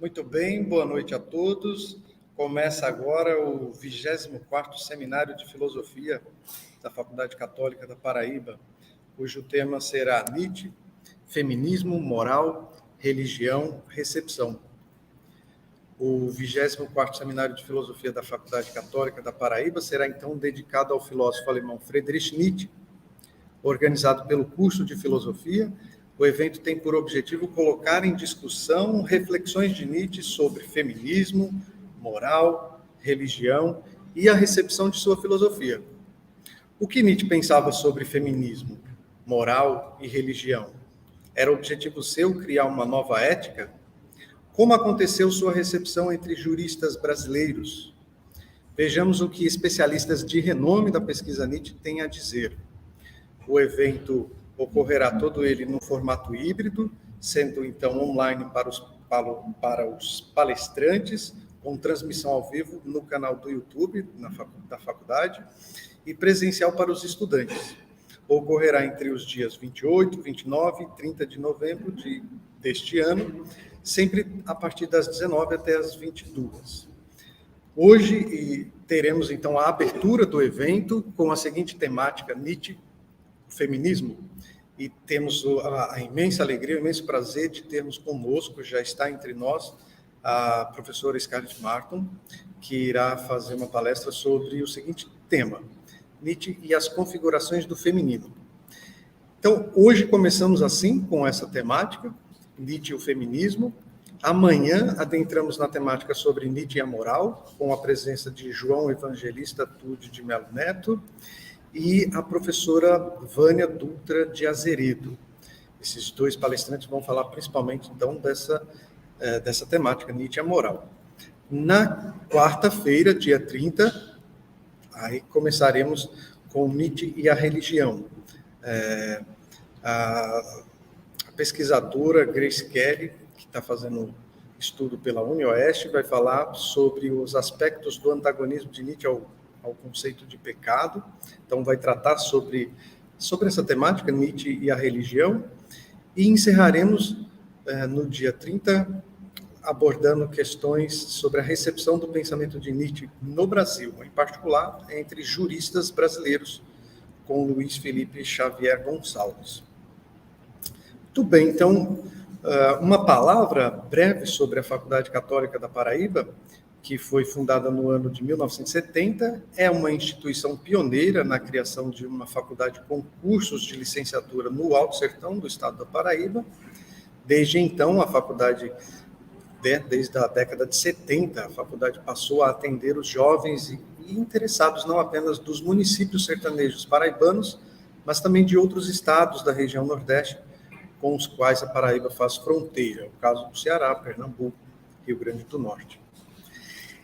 Muito bem, boa noite a todos. Começa agora o 24º Seminário de Filosofia da Faculdade Católica da Paraíba, cujo tema será Nietzsche, Feminismo, Moral, Religião, Recepção. O 24º Seminário de Filosofia da Faculdade Católica da Paraíba será então dedicado ao filósofo alemão Friedrich Nietzsche, organizado pelo curso de Filosofia. O evento tem por objetivo colocar em discussão reflexões de Nietzsche sobre feminismo, moral, religião e a recepção de sua filosofia. O que Nietzsche pensava sobre feminismo, moral e religião? Era objetivo seu criar uma nova ética? Como aconteceu sua recepção entre juristas brasileiros? Vejamos o que especialistas de renome da pesquisa Nietzsche têm a dizer. O evento ocorrerá todo ele no formato híbrido, sendo então online para os palestrantes, com transmissão ao vivo no canal do YouTube da faculdade, e presencial para os estudantes. Ocorrerá entre os dias 28, 29 e 30 de novembro deste ano, sempre a partir das 19 até as 22. Hoje teremos então a abertura do evento com a seguinte temática: Nietzsche, feminismo, e temos a imensa alegria, o imenso prazer de termos conosco, já está entre nós, a professora Scarlett Martin, que irá fazer uma palestra sobre o seguinte tema: Nietzsche e as configurações do feminino. Então, hoje começamos assim, com essa temática, Nietzsche e o feminismo. Amanhã adentramos na temática sobre Nietzsche e a moral, com a presença de João Evangelista Tude de Melo Neto e a professora Vânia Dutra de Azeredo. Esses dois palestrantes vão falar principalmente, então, dessa temática, Nietzsche e a moral. Na quarta-feira, dia 30, aí começaremos com Nietzsche e a religião. A pesquisadora Grace Kelly, que está fazendo estudo pela UniOeste, vai falar sobre os aspectos do antagonismo de Nietzsche ao conceito de pecado. Então, vai tratar sobre essa temática, Nietzsche e a religião, e encerraremos no dia 30, abordando questões sobre a recepção do pensamento de Nietzsche no Brasil, em particular entre juristas brasileiros, com Luiz Felipe Xavier Gonçalves. Muito bem, então, uma palavra breve sobre a Faculdade Católica da Paraíba, que foi fundada no ano de 1970, é uma instituição pioneira na criação de uma faculdade com cursos de licenciatura no Alto Sertão do estado da Paraíba. Desde então, a faculdade, desde a década de 70, a faculdade passou a atender os jovens e interessados não apenas dos municípios sertanejos paraibanos, mas também de outros estados da região Nordeste, com os quais a Paraíba faz fronteira, o caso do Ceará, Pernambuco, Rio Grande do Norte.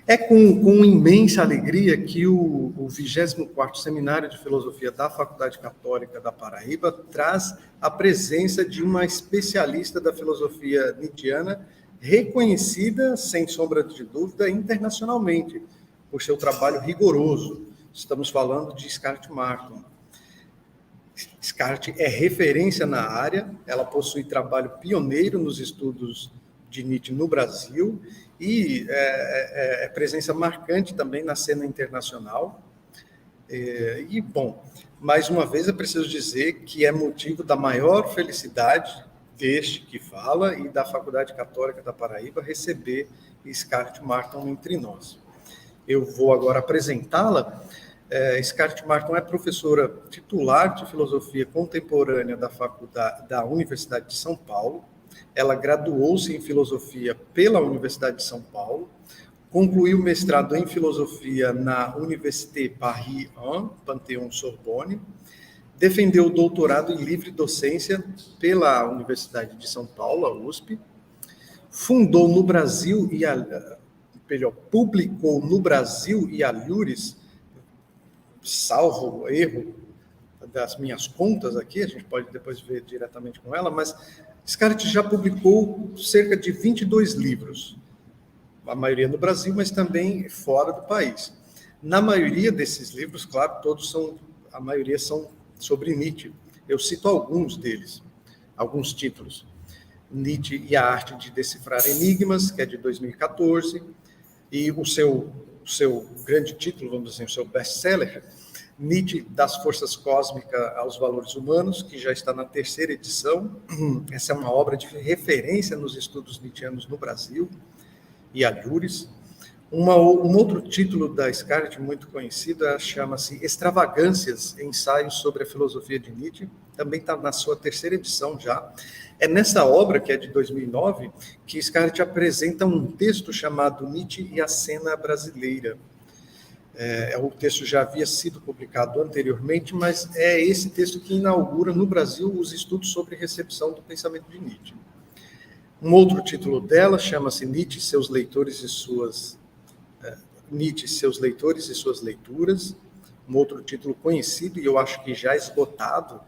É com imensa alegria que o 24º Seminário de Filosofia da Faculdade Católica da Paraíba traz a presença de uma especialista da filosofia nietzschiana, reconhecida, sem sombra de dúvida, internacionalmente, por seu trabalho rigoroso. Estamos falando de Scarlett Martin. Scarlett é referência na área, ela possui trabalho pioneiro nos estudos de Nietzsche no Brasil e é presença marcante também na cena internacional. Bom, mais uma vez é preciso dizer que é motivo da maior felicidade deste que fala e da Faculdade Católica da Paraíba receber Scarlett Martin entre nós. Eu vou agora apresentá-la. Scarlett Martin é professora titular de Filosofia Contemporânea da Universidade de São Paulo. Ela graduou-se em Filosofia pela Universidade de São Paulo, concluiu o mestrado em Filosofia na Université Paris 1, Panthéon-Sorbonne, defendeu o doutorado em Livre Docência pela Universidade de São Paulo, a USP, fundou no Brasil publicou no Brasil e Alhures, salvo erro das minhas contas aqui, a gente pode depois ver diretamente com ela, mas Scarlett já publicou cerca de 22 livros, a maioria no Brasil, mas também fora do país. Na maioria desses livros, claro, a maioria são sobre Nietzsche. Eu cito alguns deles, alguns títulos. Nietzsche e a Arte de Decifrar Enigmas, que é de 2014, e o seu grande título, vamos dizer, o seu best-seller, Nietzsche, das Forças Cósmicas aos Valores Humanos, que já está na 3ª edição. Essa é uma obra de referência nos estudos nietzschianos no Brasil e alhures. Um outro título da Scarlett muito conhecido chama-se Extravagâncias, Ensaios sobre a Filosofia de Nietzsche, também está na sua 3ª edição já. É nessa obra, que é de 2009, que Scarlett apresenta um texto chamado Nietzsche e a Cena Brasileira. O texto já havia sido publicado anteriormente, mas é esse texto que inaugura no Brasil os estudos sobre recepção do pensamento de Nietzsche. Um outro título dela chama-se Nietzsche, seus leitores e suas leituras. Um outro título conhecido, e eu acho que já esgotado,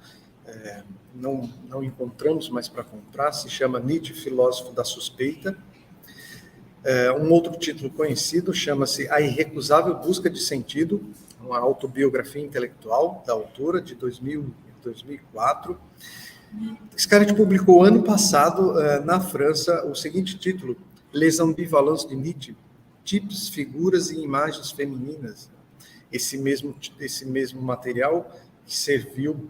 não encontramos mais para comprar, se chama Nietzsche, Filósofo da Suspeita. Um outro título conhecido chama-se A Irrecusável Busca de Sentido, uma autobiografia intelectual da autora, de 2004. Scarlett publicou ano passado, na França, o seguinte título, Les Ambivalences de Nietzsche, Tipos, Figuras e Imagens Femininas. Esse mesmo material que serviu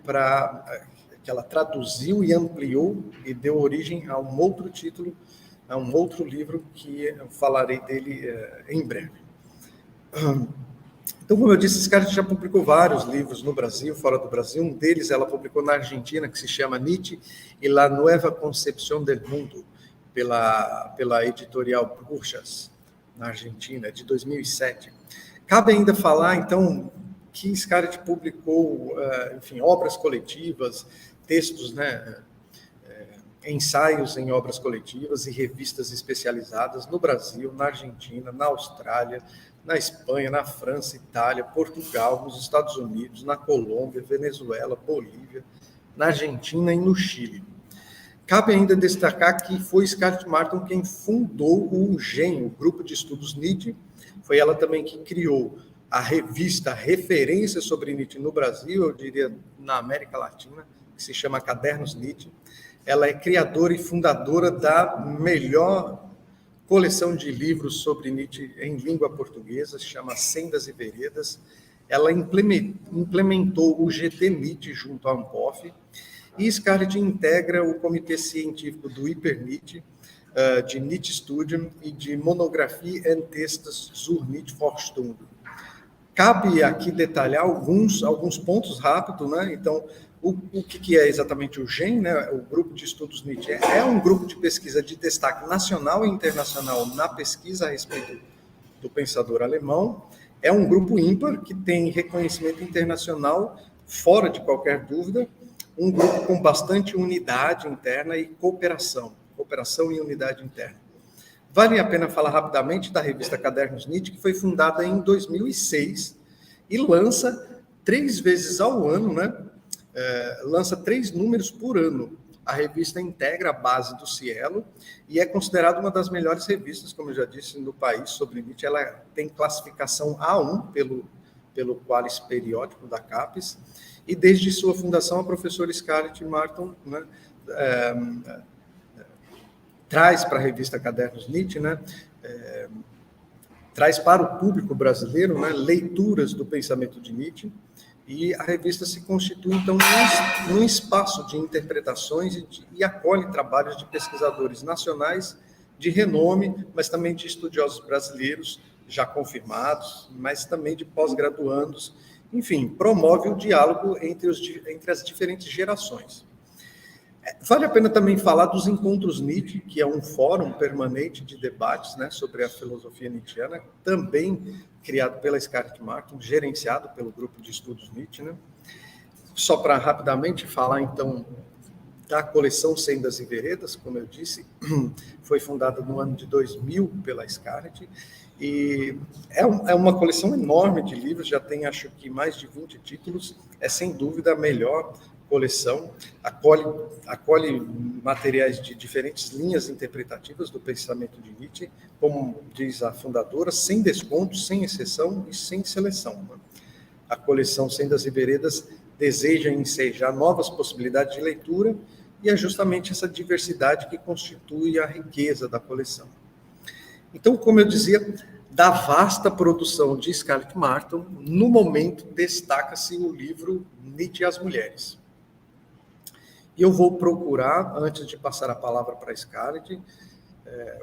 que ela traduziu e ampliou e deu origem a um outro título, a um outro livro que eu falarei dele em breve. Então, como eu disse, Scarlett já publicou vários livros no Brasil, fora do Brasil. Um deles ela publicou na Argentina, que se chama Nietzsche e la Nueva Concepción del Mundo, pela editorial Brujas, na Argentina, de 2007. Cabe ainda falar, então, que Scarlett publicou, obras coletivas, textos, ensaios em obras coletivas e revistas especializadas no Brasil, na Argentina, na Austrália, na Espanha, na França, Itália, Portugal, nos Estados Unidos, na Colômbia, Venezuela, Bolívia, na Argentina e no Chile. Cabe ainda destacar que foi Scarlett Martin quem fundou o GEM, o Grupo de Estudos Nietzsche. Foi ela também que criou a revista referência sobre Nietzsche no Brasil, eu diria na América Latina, que se chama Cadernos Nietzsche. Ela é criadora e fundadora da melhor coleção de livros sobre Nietzsche em língua portuguesa, se chama Sendas e Veredas. Ela implementou o GT Nietzsche junto à Anpof, e Scarlett integra o comitê científico do Hyper Nietzsche, de Nietzsche Studium e de Monographie und Textes zur Nietzsche-Forschung. Cabe aqui detalhar alguns pontos rápidos, Então, o que é exatamente o GEM, O Grupo de Estudos Nietzsche? É um grupo de pesquisa de destaque nacional e internacional na pesquisa a respeito do pensador alemão. É um grupo ímpar que tem reconhecimento internacional, fora de qualquer dúvida, um grupo com bastante unidade interna e cooperação e unidade interna. Vale a pena falar rapidamente da revista Cadernos Nietzsche, que foi fundada em 2006 e lança 3 vezes ao ano, lança 3 números por ano. A revista integra a base do Cielo e é considerada uma das melhores revistas, como eu já disse, no país sobre Nietzsche. Ela tem classificação A1 pelo Qualis Periódico da CAPES, e desde sua fundação a professora Scarlett Martin traz para a revista Cadernos Nietzsche, traz para o público brasileiro leituras do pensamento de Nietzsche, e a revista se constitui, então, num espaço de interpretações e acolhe trabalhos de pesquisadores nacionais de renome, mas também de estudiosos brasileiros já confirmados, mas também de pós-graduandos. Enfim, promove o diálogo entre as diferentes gerações. Vale a pena também falar dos Encontros Nietzsche, que é um fórum permanente de debates sobre a filosofia nietzschiana, também criado pela Scarlett Martin, gerenciado pelo Grupo de Estudos Nietzsche. Só para rapidamente falar, então, da coleção Sendas e Veredas, como eu disse, foi fundada no ano de 2000 pela Scarlett, e é uma coleção enorme de livros, já tem, acho que, mais de 20 títulos, é sem dúvida a melhor coleção, acolhe materiais de diferentes linhas interpretativas do pensamento de Nietzsche, como diz a fundadora, sem desconto, sem exceção e sem seleção. A coleção Sendas e Veredas deseja ensejar novas possibilidades de leitura e é justamente essa diversidade que constitui a riqueza da coleção. Então, como eu dizia, da vasta produção de Scarlett Martin, no momento destaca-se o livro Nietzsche e as Mulheres. E eu vou procurar, antes de passar a palavra para a Scarlett,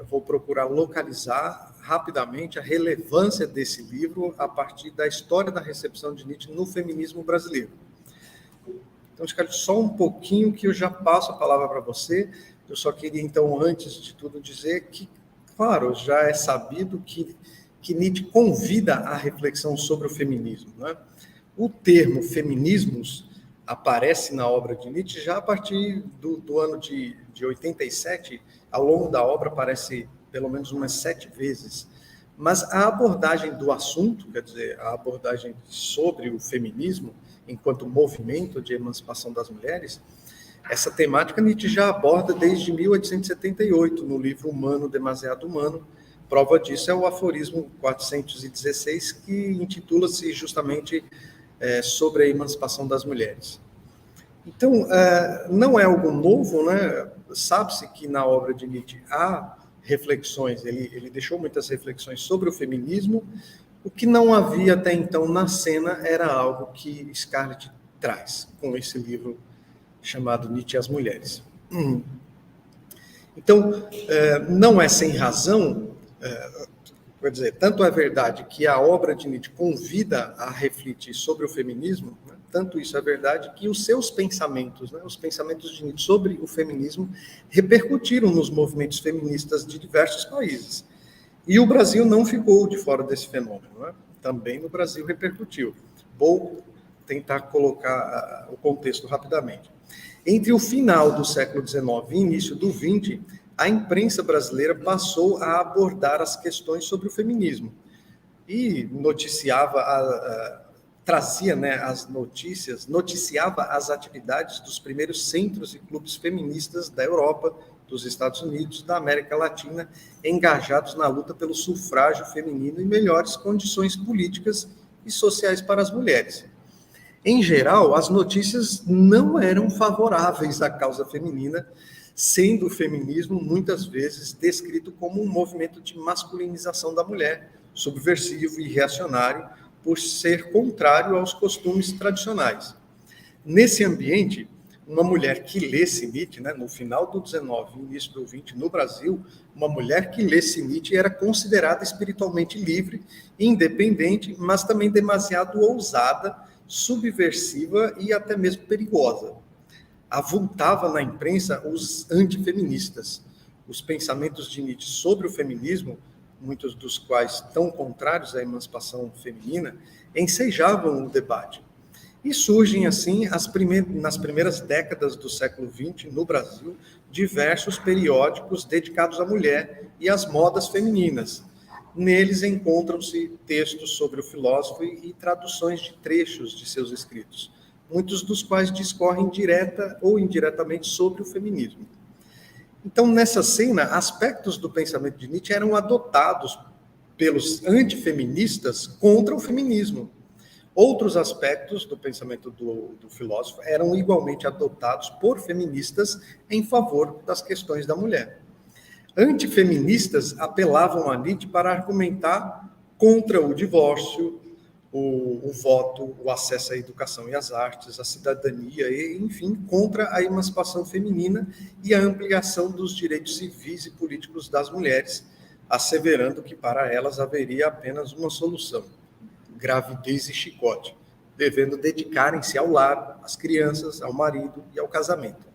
vou procurar localizar rapidamente a relevância desse livro a partir da história da recepção de Nietzsche no feminismo brasileiro. Então, Scarlett, só um pouquinho que eu já passo a palavra para você. Eu só queria, então, antes de tudo, dizer que, claro, já é sabido que Nietzsche convida à reflexão sobre o feminismo, né? O termo feminismos aparece na obra de Nietzsche já a partir do ano de 87, ao longo da obra aparece pelo menos umas 7 vezes. Mas a abordagem do assunto, quer dizer, a abordagem sobre o feminismo, enquanto movimento de emancipação das mulheres, essa temática Nietzsche já aborda desde 1878, no livro Humano, Demasiado Humano. Prova disso é o aforismo 416, que intitula-se justamente sobre a emancipação das mulheres. Então, não é algo novo, né? Sabe-se que na obra de Nietzsche há reflexões, ele deixou muitas reflexões sobre o feminismo. O que não havia até então na cena era algo que Scarlett traz com esse livro chamado Nietzsche e as Mulheres. Então, não é sem razão, quer dizer, tanto é verdade que a obra de Nietzsche convida a refletir sobre o feminismo, né? Tanto isso é verdade que os seus pensamentos, né, os pensamentos de Nietzsche sobre o feminismo, repercutiram nos movimentos feministas de diversos países. E o Brasil não ficou de fora desse fenômeno, né? Também no Brasil repercutiu. Vou tentar colocar o contexto rapidamente. Entre o final do século XIX e início do XX, a imprensa brasileira passou a abordar as questões sobre o feminismo e trazia, né, as notícias, noticiava as atividades dos primeiros centros e clubes feministas da Europa, dos Estados Unidos, da América Latina, engajados na luta pelo sufrágio feminino e melhores condições políticas e sociais para as mulheres. Em geral, as notícias não eram favoráveis à causa feminina, sendo o feminismo muitas vezes descrito como um movimento de masculinização da mulher, subversivo e reacionário, por ser contrário aos costumes tradicionais. Nesse ambiente, uma mulher que lesse Nietzsche, né, no final do 19 e início do 20, no Brasil, uma mulher que lesse Nietzsche era considerada espiritualmente livre, independente, mas também demasiado ousada, subversiva e até mesmo perigosa. Avultava na imprensa os antifeministas. Os pensamentos de Nietzsche sobre o feminismo, muitos dos quais tão contrários à emancipação feminina, ensejavam o debate. E surgem, assim, nas primeiras décadas do século XX, no Brasil, diversos periódicos dedicados à mulher e às modas femininas. Neles encontram-se textos sobre o filósofo e traduções de trechos de seus escritos, muitos dos quais discorrem direta ou indiretamente sobre o feminismo. Então, nessa cena, aspectos do pensamento de Nietzsche eram adotados pelos antifeministas contra o feminismo. Outros aspectos do pensamento do filósofo eram igualmente adotados por feministas em favor das questões da mulher. Antifeministas apelavam a Nietzsche para argumentar contra o divórcio, o voto, o acesso à educação e às artes, a cidadania e, enfim, contra a emancipação feminina e a ampliação dos direitos civis e políticos das mulheres, asseverando que para elas haveria apenas uma solução: gravidez e chicote, devendo dedicarem-se ao lar, às crianças, ao marido e ao casamento.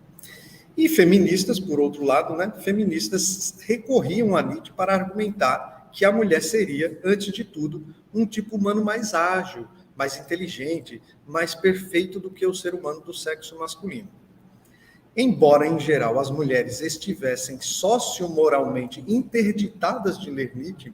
E feministas, por outro lado, né, feministas recorriam a Nietzsche para argumentar que a mulher seria, antes de tudo, um tipo humano mais ágil, mais inteligente, mais perfeito do que o ser humano do sexo masculino. Embora, em geral, as mulheres estivessem sociomoralmente interditadas de ler Nietzsche,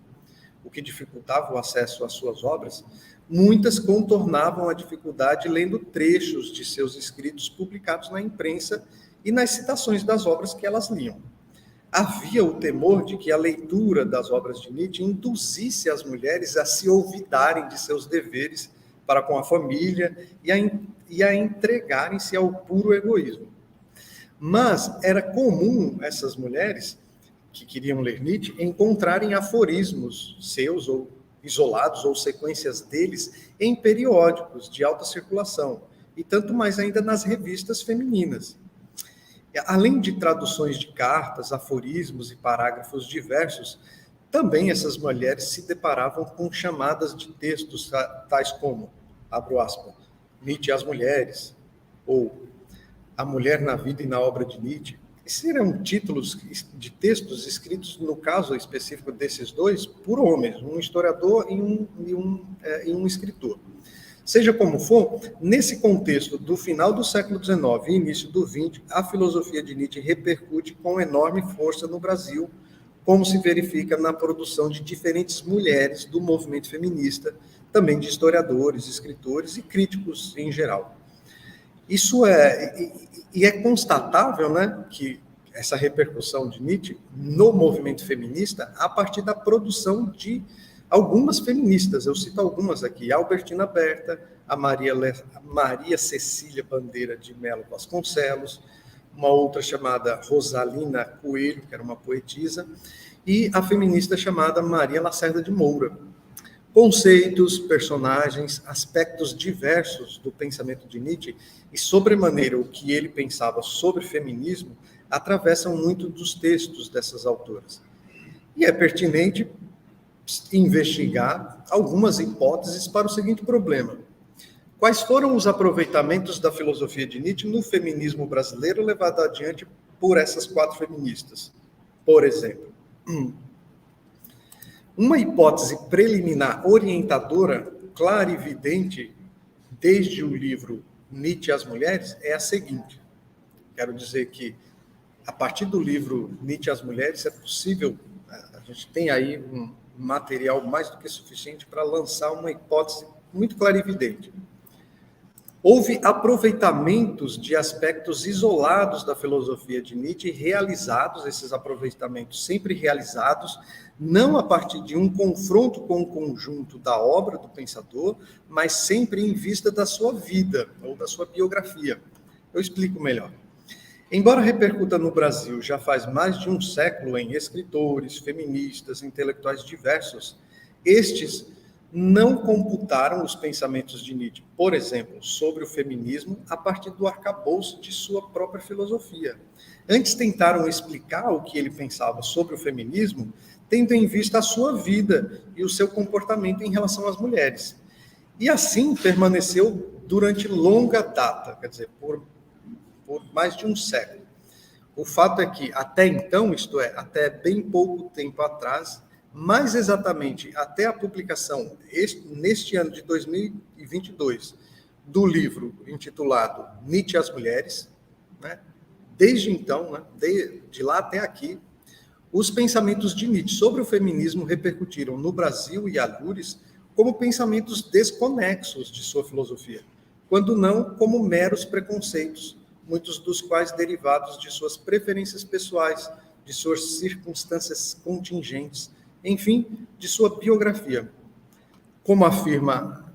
o que dificultava o acesso às suas obras, muitas contornavam a dificuldade lendo trechos de seus escritos publicados na imprensa e nas citações das obras que elas liam. Havia o temor de que a leitura das obras de Nietzsche induzisse as mulheres a se olvidarem de seus deveres para com a família e a entregarem-se ao puro egoísmo. Mas era comum essas mulheres que queriam ler Nietzsche encontrarem aforismos seus, ou isolados, ou sequências deles, em periódicos de alta circulação, e tanto mais ainda nas revistas femininas. Além de traduções de cartas, aforismos e parágrafos diversos, também essas mulheres se deparavam com chamadas de textos tais como, abro aspas, Nietzsche e as mulheres, ou A Mulher na Vida e na Obra de Nietzsche. Esses eram títulos de textos escritos, no caso específico desses dois, por homens, um historiador e um escritor. Seja como for, nesse contexto do final do século XIX e início do XX, a filosofia de Nietzsche repercute com enorme força no Brasil, como se verifica na produção de diferentes mulheres do movimento feminista, também de historiadores, escritores e críticos em geral. Isso é constatável, né, que essa repercussão de Nietzsche no movimento feminista a partir da produção de algumas feministas. Eu cito algumas aqui: a Albertina Berta, a Maria Cecília Bandeira de Melo Vasconcelos, uma outra chamada Rosalina Coelho, que era uma poetisa, e a feminista chamada Maria Lacerda de Moura. Conceitos, personagens, aspectos diversos do pensamento de Nietzsche e, sobremaneira, o que ele pensava sobre feminismo atravessam muito dos textos dessas autoras. E é pertinente investigar algumas hipóteses para o seguinte problema: quais foram os aproveitamentos da filosofia de Nietzsche no feminismo brasileiro levado adiante por essas quatro feministas? Por exemplo, uma hipótese preliminar orientadora, clara e evidente, desde o livro Nietzsche e as Mulheres, é a seguinte. Quero dizer que, a partir do livro Nietzsche e as Mulheres, é possível, a gente tem aí um material mais do que suficiente para lançar uma hipótese muito clara e evidente. Houve aproveitamentos de aspectos isolados da filosofia de Nietzsche realizados, esses aproveitamentos sempre realizados, não a partir de um confronto com o conjunto da obra do pensador, mas sempre em vista da sua vida ou da sua biografia. Eu explico melhor. Embora repercuta no Brasil já faz mais de um século em escritores, feministas, intelectuais diversos, estes não computaram os pensamentos de Nietzsche, por exemplo, sobre o feminismo, a partir do arcabouço de sua própria filosofia. Antes tentaram explicar o que ele pensava sobre o feminismo, tendo em vista a sua vida e o seu comportamento em relação às mulheres. E assim permaneceu durante longa data, quer dizer, por mais de um século. O fato é que, até então, isto é, até bem pouco tempo atrás, mais exatamente até a publicação, neste ano de 2022, do livro intitulado Nietzsche e as Mulheres, né? Desde então, né, de lá até aqui, os pensamentos de Nietzsche sobre o feminismo repercutiram no Brasil e alures como pensamentos desconexos de sua filosofia, quando não como meros preconceitos, muitos dos quais derivados de suas preferências pessoais, de suas circunstâncias contingentes, enfim, de sua biografia. Como afirma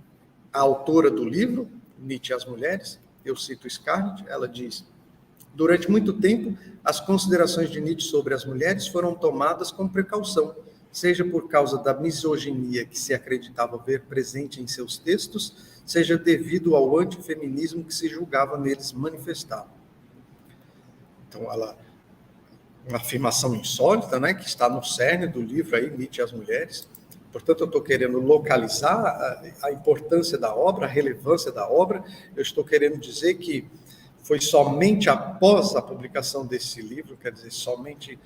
a autora do livro, Nietzsche e as Mulheres, eu cito Scarlett, ela diz: durante muito tempo, as considerações de Nietzsche sobre as mulheres foram tomadas com precaução, seja por causa da misoginia que se acreditava ver presente em seus textos, seja devido ao antifeminismo que se julgava neles manifestado. Então, uma afirmação insólita, né, que está no cerne do livro aí, Nietzsche e as Mulheres. Portanto, eu estou querendo localizar a importância da obra, a relevância da obra. Eu estou querendo dizer que foi somente após a publicação desse livro, quer dizer, somente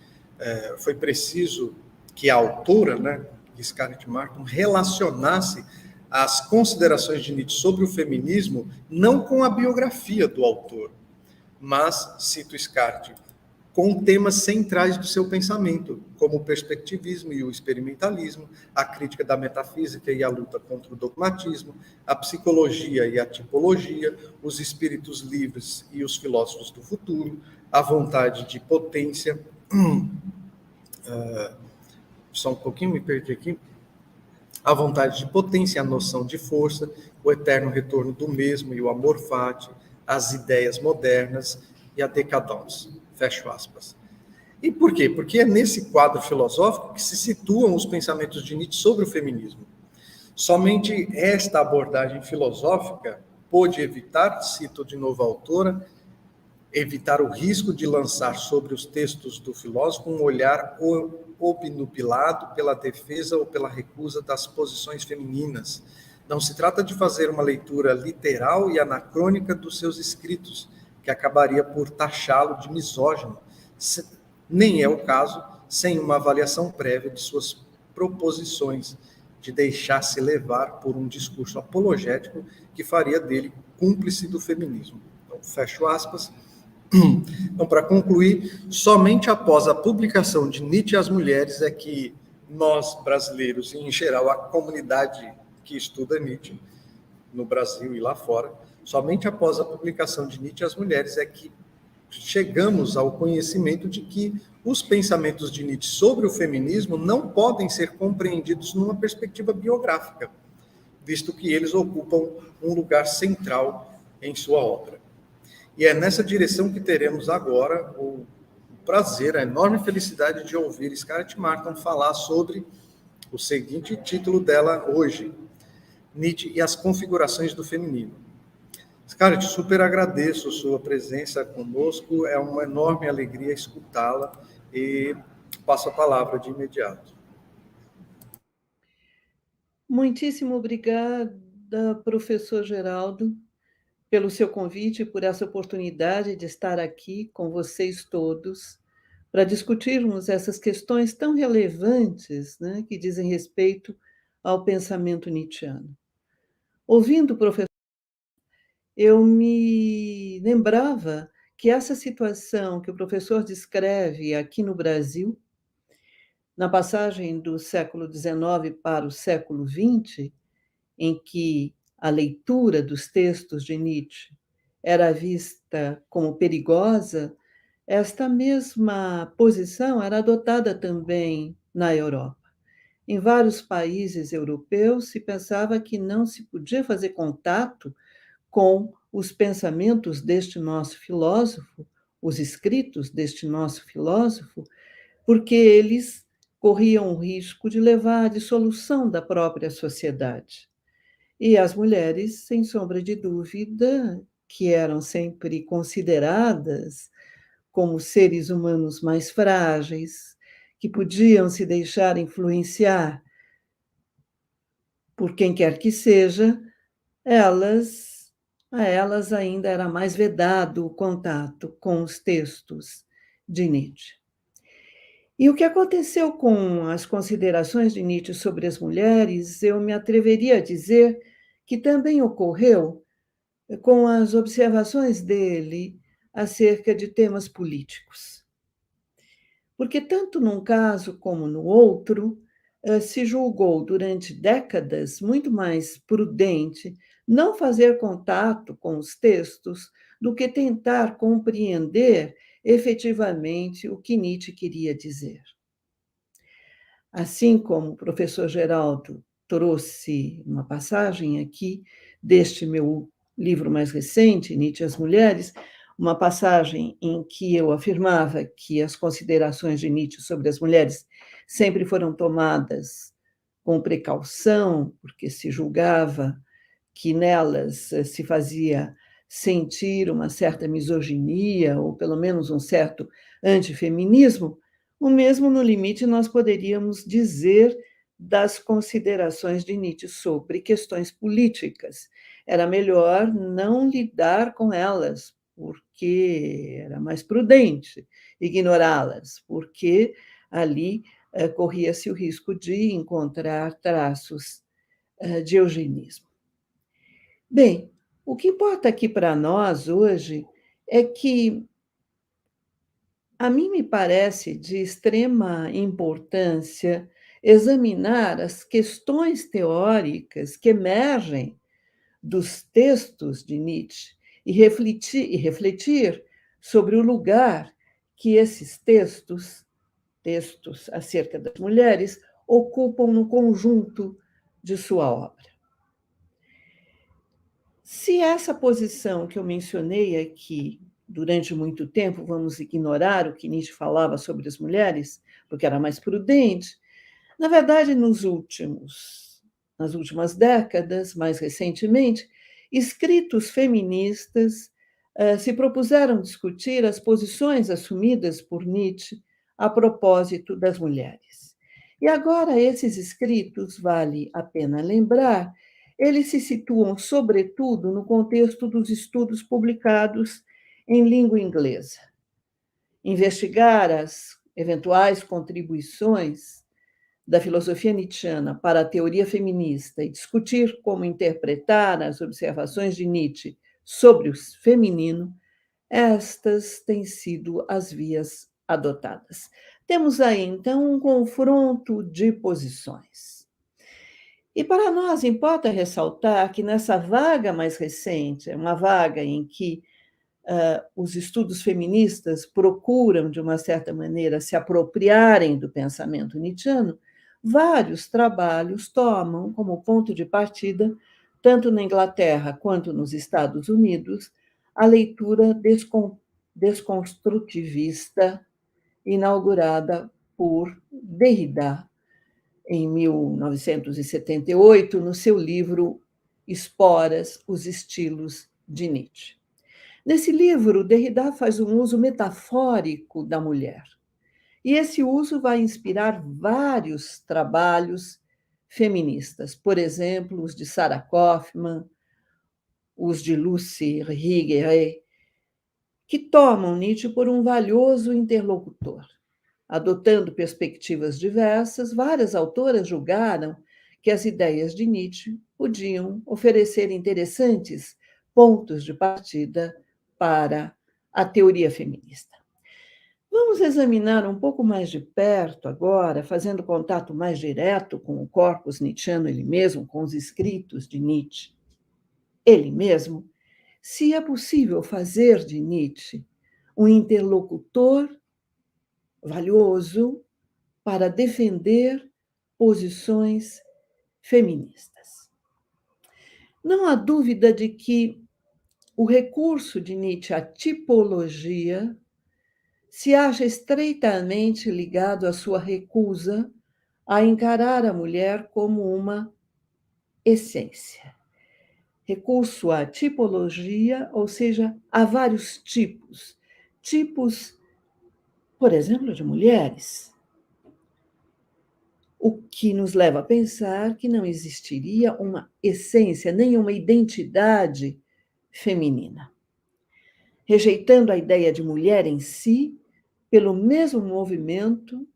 foi preciso que a autora, né, Scarlett Martin, relacionasse as considerações de Nietzsche sobre o feminismo não com a biografia do autor, mas, cito Scarlett, com temas centrais do seu pensamento, como o perspectivismo e o experimentalismo, a crítica da metafísica e a luta contra o dogmatismo, a psicologia e a tipologia, os espíritos livres e os filósofos do futuro, a vontade de potência. Só um pouquinho, me perdi aqui. A vontade de potência, a noção de força, o eterno retorno do mesmo e o amor fati, as ideias modernas, e a décadence, fecho aspas. E por quê? Porque é nesse quadro filosófico que se situam os pensamentos de Nietzsche sobre o feminismo. Somente esta abordagem filosófica pôde evitar, cito de novo a autora, evitar o risco de lançar sobre os textos do filósofo um olhar obnubilado pela defesa ou pela recusa das posições femininas. Não se trata de fazer uma leitura literal e anacrônica dos seus escritos, que acabaria por taxá-lo de misógino. Nem é o caso sem uma avaliação prévia de suas proposições, de deixar-se levar por um discurso apologético que faria dele cúmplice do feminismo. Então, fecho aspas. Então, para concluir, somente após a publicação de Nietzsche e as Mulheres é que nós, brasileiros, e em geral a comunidade que estuda Nietzsche, no Brasil e lá fora, somente após a publicação de Nietzsche e as Mulheres é que chegamos ao conhecimento de que os pensamentos de Nietzsche sobre o feminismo não podem ser compreendidos numa perspectiva biográfica, visto que eles ocupam um lugar central em sua obra. E é nessa direção que teremos agora o prazer, a enorme felicidade de ouvir Scarlett Martin falar sobre o seguinte título dela hoje, Nietzsche e as configurações do feminino. Scarlett, super agradeço sua presença conosco, é uma enorme alegria escutá-la e passo a palavra de imediato. Muitíssimo obrigada, professor Geraldo, pelo seu convite e por essa oportunidade de estar aqui com vocês todos para discutirmos essas questões tão relevantes, né, que dizem respeito ao pensamento nietzschiano. Ouvindo o professor, eu me lembrava que essa situação que o professor descreve aqui no Brasil, na passagem do século XIX para o século XX, em que a leitura dos textos de Nietzsche era vista como perigosa, esta mesma posição era adotada também na Europa. Em vários países europeus se pensava que não se podia fazer contato com os pensamentos deste nosso filósofo, os escritos deste nosso filósofo, porque eles corriam o risco de levar à dissolução da própria sociedade. E as mulheres, sem sombra de dúvida, que eram sempre consideradas como seres humanos mais frágeis, que podiam se deixar influenciar por quem quer que seja, a elas ainda era mais vedado o contato com os textos de Nietzsche. E o que aconteceu com as considerações de Nietzsche sobre as mulheres, eu me atreveria a dizer que também ocorreu com as observações dele acerca de temas políticos. Porque, tanto num caso como no outro, se julgou durante décadas muito mais prudente não fazer contato com os textos do que tentar compreender efetivamente o que Nietzsche queria dizer. Assim como o professor Geraldo trouxe uma passagem aqui deste meu livro mais recente, Nietzsche e as Mulheres, uma passagem em que eu afirmava que as considerações de Nietzsche sobre as mulheres sempre foram tomadas com precaução, porque se julgava que nelas se fazia sentir uma certa misoginia, ou pelo menos um certo antifeminismo, o mesmo, no limite, nós poderíamos dizer das considerações de Nietzsche sobre questões políticas. Era melhor não lidar com elas, porque era mais prudente ignorá-las, porque ali corria-se o risco de encontrar traços de eugenismo. Bem, o que importa aqui para nós hoje é que a mim me parece de extrema importância examinar as questões teóricas que emergem dos textos de Nietzsche e refletir sobre o lugar que esses textos acerca das mulheres, ocupam no conjunto de sua obra. Se essa posição que eu mencionei aqui durante muito tempo, vamos ignorar o que Nietzsche falava sobre as mulheres, porque era mais prudente. Na verdade, nas últimas décadas, mais recentemente, escritos feministas se propuseram discutir as posições assumidas por Nietzsche a propósito das mulheres. E agora, esses escritos, vale a pena lembrar, eles se situam, sobretudo, no contexto dos estudos publicados em língua inglesa. Investigar as eventuais contribuições da filosofia nietzschiana para a teoria feminista e discutir como interpretar as observações de Nietzsche sobre o feminino, estas têm sido as vias adotadas. Temos aí, então, um confronto de posições. E para nós importa ressaltar que nessa vaga mais recente, uma vaga em que os estudos feministas procuram, de uma certa maneira, se apropriarem do pensamento nietzschiano, vários trabalhos tomam como ponto de partida, tanto na Inglaterra quanto nos Estados Unidos, a leitura desconstrutivista inaugurada por Derrida em 1978, no seu livro Esporas, os estilos de Nietzsche. Nesse livro, Derrida faz um uso metafórico da mulher. E esse uso vai inspirar vários trabalhos feministas, por exemplo, os de Sarah Kaufman, os de Lucy Irigaray, que tomam Nietzsche por um valioso interlocutor. Adotando perspectivas diversas, várias autoras julgaram que as ideias de Nietzsche podiam oferecer interessantes pontos de partida para a teoria feminista. Vamos examinar um pouco mais de perto agora, fazendo contato mais direto com o corpus nietzschiano ele mesmo, com os escritos de Nietzsche ele mesmo, se é possível fazer de Nietzsche um interlocutor valioso para defender posições feministas. Não há dúvida de que o recurso de Nietzsche à tipologia se acha estreitamente ligado à sua recusa a encarar a mulher como uma essência. Recurso à tipologia, ou seja, há vários tipos. Tipos, por exemplo, de mulheres. O que nos leva a pensar que não existiria uma essência, nem uma identidade feminina. Rejeitando a ideia de mulher em si, pelo mesmo movimento,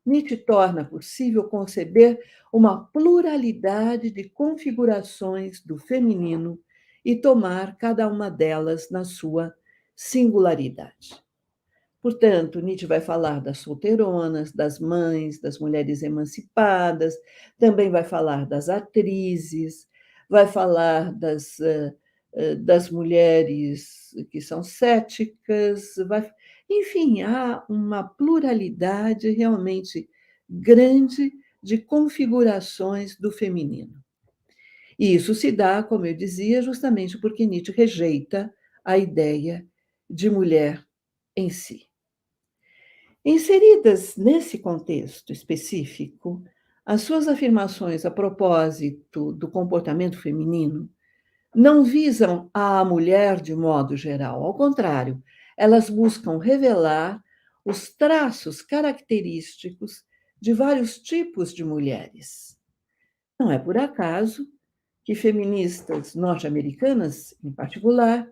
Nietzsche torna possível conceber uma pluralidade de configurações do feminino e tomar cada uma delas na sua singularidade. Portanto, Nietzsche vai falar das solteironas, das mães, das mulheres emancipadas, também vai falar das atrizes, vai falar das mulheres que são céticas, enfim, há uma pluralidade realmente grande de configurações do feminino. E isso se dá, como eu dizia, justamente porque Nietzsche rejeita a ideia de mulher em si. Inseridas nesse contexto específico, as suas afirmações a propósito do comportamento feminino não visam a mulher de modo geral, ao contrário, elas buscam revelar os traços característicos de vários tipos de mulheres. Não é por acaso que feministas norte-americanas, em particular,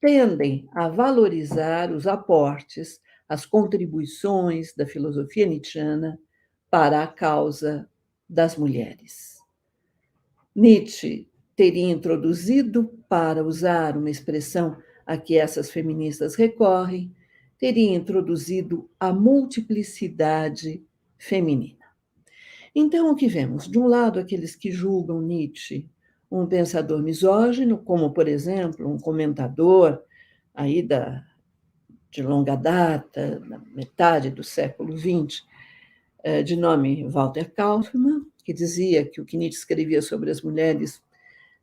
tendem a valorizar os aportes, as contribuições da filosofia nietzschiana para a causa das mulheres. Nietzsche teria introduzido, para usar uma expressão a que essas feministas recorrem, teria introduzido a multiplicidade feminina. Então, o que vemos? De um lado, aqueles que julgam Nietzsche um pensador misógino, como, por exemplo, um comentador aí de longa data, da metade do século XX, de nome Walter Kaufmann, que dizia que o que Nietzsche escrevia sobre as mulheres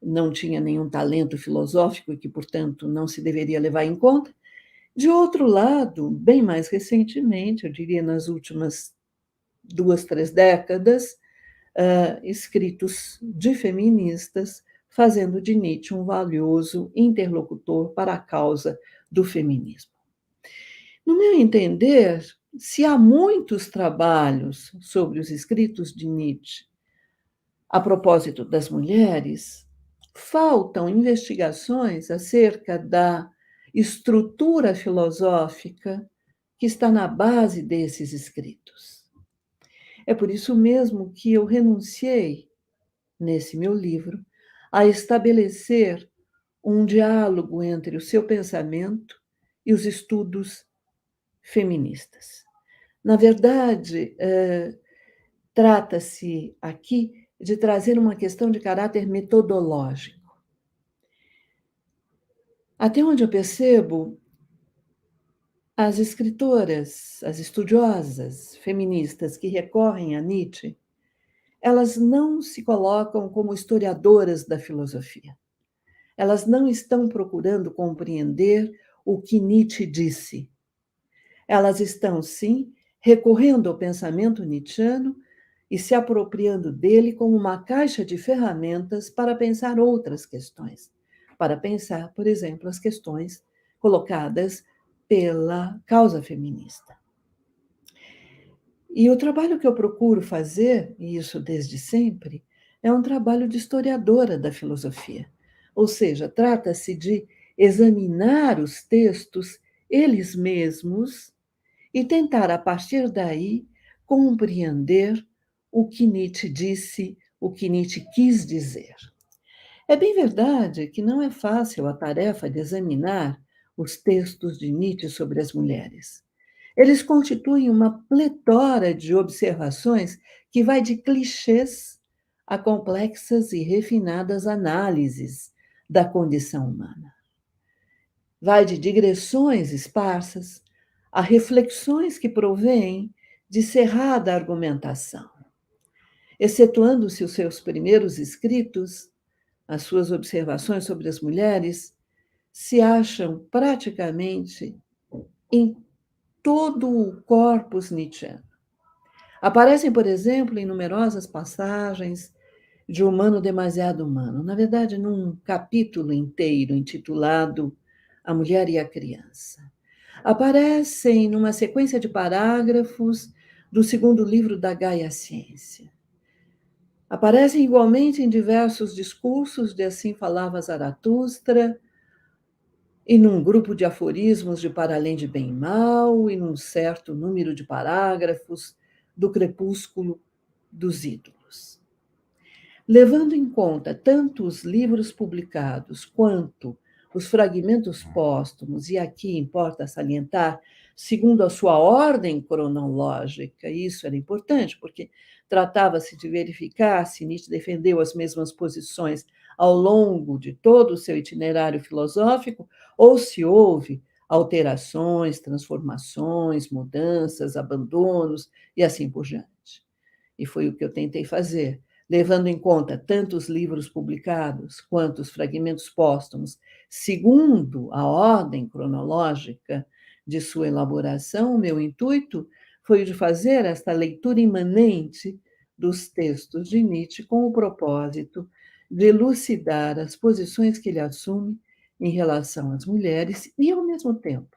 não tinha nenhum talento filosófico e que, portanto, não se deveria levar em conta. De outro lado, bem mais recentemente, eu diria nas últimas 2, 3 décadas, escritos de feministas fazendo de Nietzsche um valioso interlocutor para a causa do feminismo. No meu entender, se há muitos trabalhos sobre os escritos de Nietzsche a propósito das mulheres, faltam investigações acerca da estrutura filosófica que está na base desses escritos. É por isso mesmo que eu renunciei, nesse meu livro, a estabelecer um diálogo entre o seu pensamento e os estudos feministas. Na verdade, trata-se aqui de trazer uma questão de caráter metodológico. Até onde eu percebo, as escritoras, as estudiosas feministas que recorrem a Nietzsche, elas não se colocam como historiadoras da filosofia. Elas não estão procurando compreender o que Nietzsche disse. Elas estão, sim, recorrendo ao pensamento nietzschiano e se apropriando dele como uma caixa de ferramentas para pensar outras questões. Para pensar, por exemplo, as questões colocadas pela causa feminista. E o trabalho que eu procuro fazer, e isso desde sempre, é um trabalho de historiadora da filosofia. Ou seja, trata-se de examinar os textos, eles mesmos, e tentar, a partir daí, compreender o que Nietzsche disse, o que Nietzsche quis dizer. É bem verdade que não é fácil a tarefa de examinar os textos de Nietzsche sobre as mulheres. Eles constituem uma pletora de observações que vai de clichês a complexas e refinadas análises da condição humana. Vai de digressões esparsas a reflexões que provêm de cerrada argumentação. Excetuando-se os seus primeiros escritos, as suas observações sobre as mulheres se acham praticamente em todo o corpus nietzschiano. Aparecem, por exemplo, em numerosas passagens de Humano Demasiado Humano, na verdade, num capítulo inteiro intitulado A Mulher e a Criança. Aparecem numa sequência de parágrafos do segundo livro da Gaia Ciência. Aparecem igualmente em diversos discursos de Assim Falava Zaratustra, e num grupo de aforismos de Para Além de Bem e Mal, e num certo número de parágrafos do Crepúsculo dos Ídolos. Levando em conta tanto os livros publicados quanto os fragmentos póstumos, e aqui importa salientar, segundo a sua ordem cronológica, isso era importante, porque tratava-se de verificar se Nietzsche defendeu as mesmas posições ao longo de todo o seu itinerário filosófico, ou se houve alterações, transformações, mudanças, abandonos e assim por diante. E foi o que eu tentei fazer, levando em conta tanto os livros publicados quanto os fragmentos póstumos, segundo a ordem cronológica de sua elaboração. O meu intuito foi o de fazer esta leitura imanente dos textos de Nietzsche com o propósito de elucidar as posições que ele assume em relação às mulheres e, ao mesmo tempo,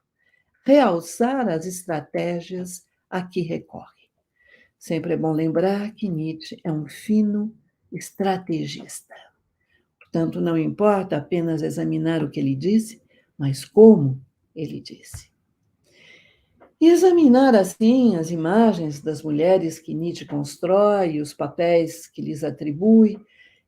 realçar as estratégias a que recorre. Sempre é bom lembrar que Nietzsche é um fino estrategista. Portanto, não importa apenas examinar o que ele disse, mas como ele disse. E examinar, assim, as imagens das mulheres que Nietzsche constrói, os papéis que lhes atribui,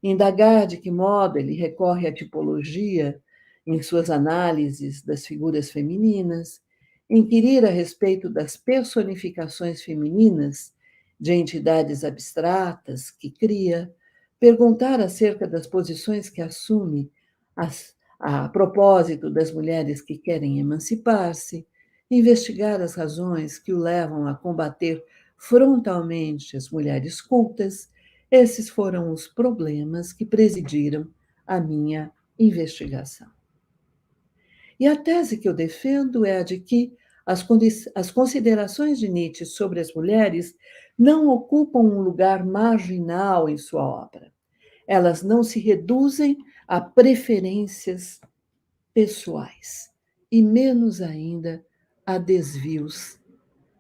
indagar de que modo ele recorre à tipologia em suas análises das figuras femininas, inquirir a respeito das personificações femininas de entidades abstratas que cria, perguntar acerca das posições que assume a propósito das mulheres que querem emancipar-se, investigar as razões que o levam a combater frontalmente as mulheres cultas. Esses foram os problemas que presidiram a minha investigação. E a tese que eu defendo é a de que as considerações de Nietzsche sobre as mulheres não ocupam um lugar marginal em sua obra. Elas não se reduzem a preferências pessoais, e menos ainda a desvios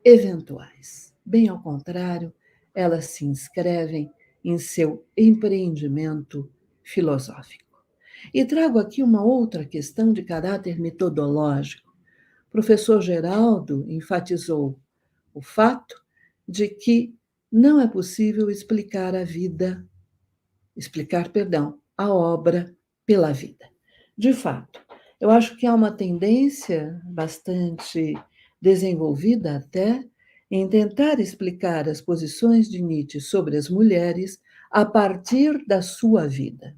eventuais. Bem ao contrário, elas se inscrevem em seu empreendimento filosófico. E trago aqui uma outra questão de caráter metodológico. O professor Geraldo enfatizou o fato de que não é possível a obra pela vida. De fato, eu acho que há uma tendência bastante desenvolvida até em tentar explicar as posições de Nietzsche sobre as mulheres a partir da sua vida.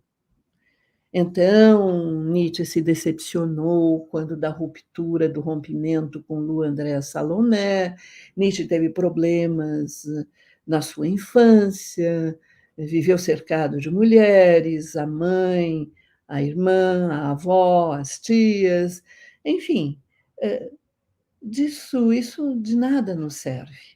Então, Nietzsche se decepcionou quando da ruptura, do rompimento com Lu Andréa Salomé. Nietzsche teve problemas na sua infância, viveu cercado de mulheres, a mãe, a irmã, a avó, as tias, enfim, isso de nada nos serve.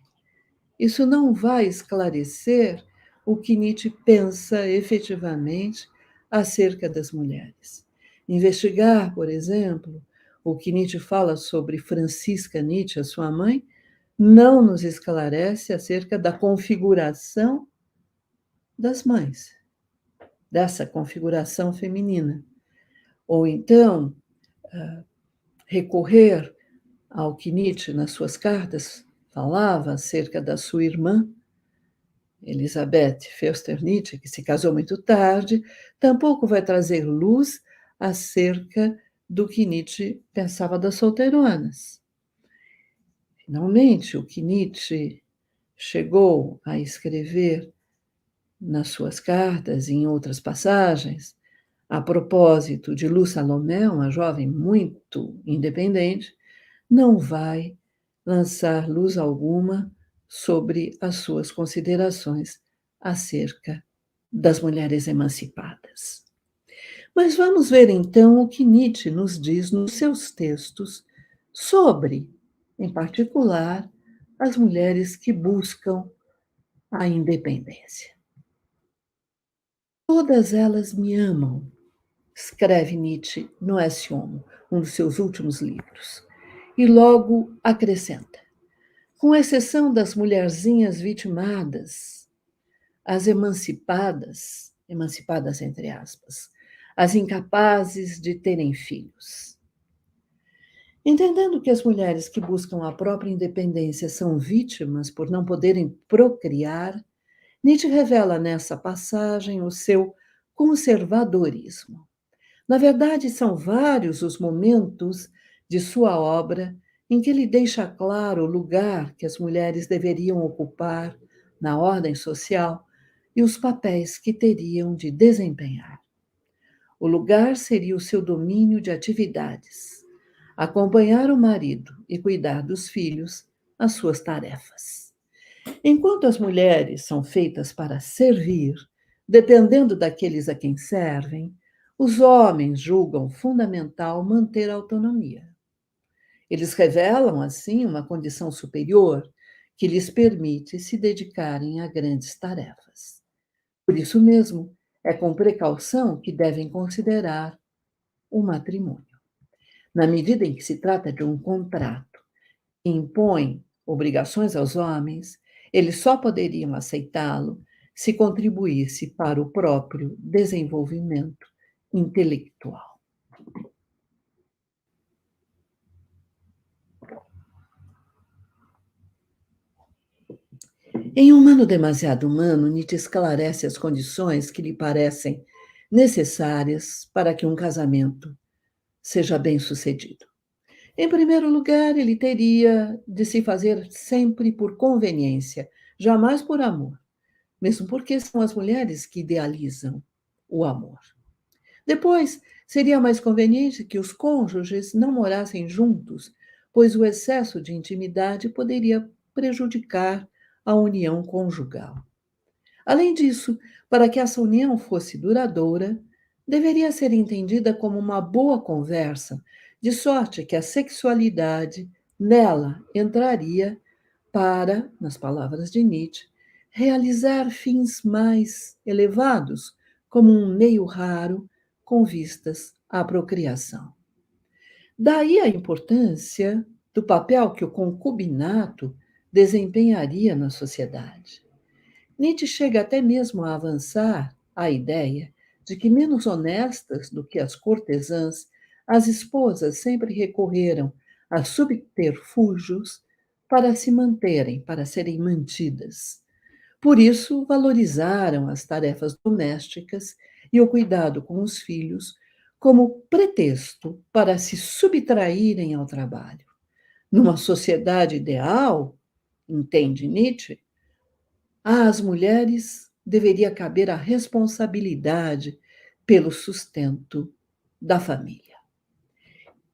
Isso não vai esclarecer o que Nietzsche pensa efetivamente acerca das mulheres. Investigar, por exemplo, o que Nietzsche fala sobre Francisca Nietzsche, a sua mãe, não nos esclarece acerca da configuração das mães, dessa configuração feminina. Ou então, recorrer ao que Nietzsche, nas suas cartas, falava acerca da sua irmã, Elisabeth Förster Nietzsche, que se casou muito tarde, tampouco vai trazer luz acerca do que Nietzsche pensava das solteironas. Finalmente, o que Nietzsche chegou a escrever nas suas cartas e em outras passagens, a propósito de Lu Salomé, uma jovem muito independente, não vai lançar luz alguma sobre as suas considerações acerca das mulheres emancipadas. Mas vamos ver então o que Nietzsche nos diz nos seus textos sobre, em particular, as mulheres que buscam a independência. Todas elas me amam, escreve Nietzsche no Esse Homo, um dos seus últimos livros, e logo acrescenta: com exceção das mulherzinhas vitimadas, as emancipadas entre aspas, as incapazes de terem filhos. Entendendo que as mulheres que buscam a própria independência são vítimas por não poderem procriar, Nietzsche revela nessa passagem o seu conservadorismo. Na verdade, são vários os momentos de sua obra em que ele deixa claro o lugar que as mulheres deveriam ocupar na ordem social e os papéis que teriam de desempenhar. O lugar seria o seu domínio de atividades, acompanhar o marido e cuidar dos filhos, as suas tarefas. Enquanto as mulheres são feitas para servir, dependendo daqueles a quem servem, os homens julgam fundamental manter a autonomia. Eles revelam, assim, uma condição superior que lhes permite se dedicarem a grandes tarefas. Por isso mesmo, é com precaução que devem considerar o matrimônio. Na medida em que se trata de um contrato que impõe obrigações aos homens, eles só poderiam aceitá-lo se contribuísse para o próprio desenvolvimento intelectual. Em Humano Demasiado Humano, Nietzsche esclarece as condições que lhe parecem necessárias para que um casamento seja bem-sucedido. Em primeiro lugar, ele teria de se fazer sempre por conveniência, jamais por amor, mesmo porque são as mulheres que idealizam o amor. Depois, seria mais conveniente que os cônjuges não morassem juntos, pois o excesso de intimidade poderia prejudicar a união conjugal. Além disso, para que essa união fosse duradoura, deveria ser entendida como uma boa conversa de sorte que a sexualidade nela entraria para, nas palavras de Nietzsche, realizar fins mais elevados, como um meio raro com vistas à procriação. Daí a importância do papel que o concubinato desempenharia na sociedade. Nietzsche chega até mesmo a avançar a ideia de que, menos honestas do que as cortesãs, as esposas sempre recorreram a subterfúgios para se manterem, para serem mantidas. Por isso, valorizaram as tarefas domésticas e o cuidado com os filhos como pretexto para se subtraírem ao trabalho. Numa sociedade ideal, entende Nietzsche, às mulheres deveria caber a responsabilidade pelo sustento da família.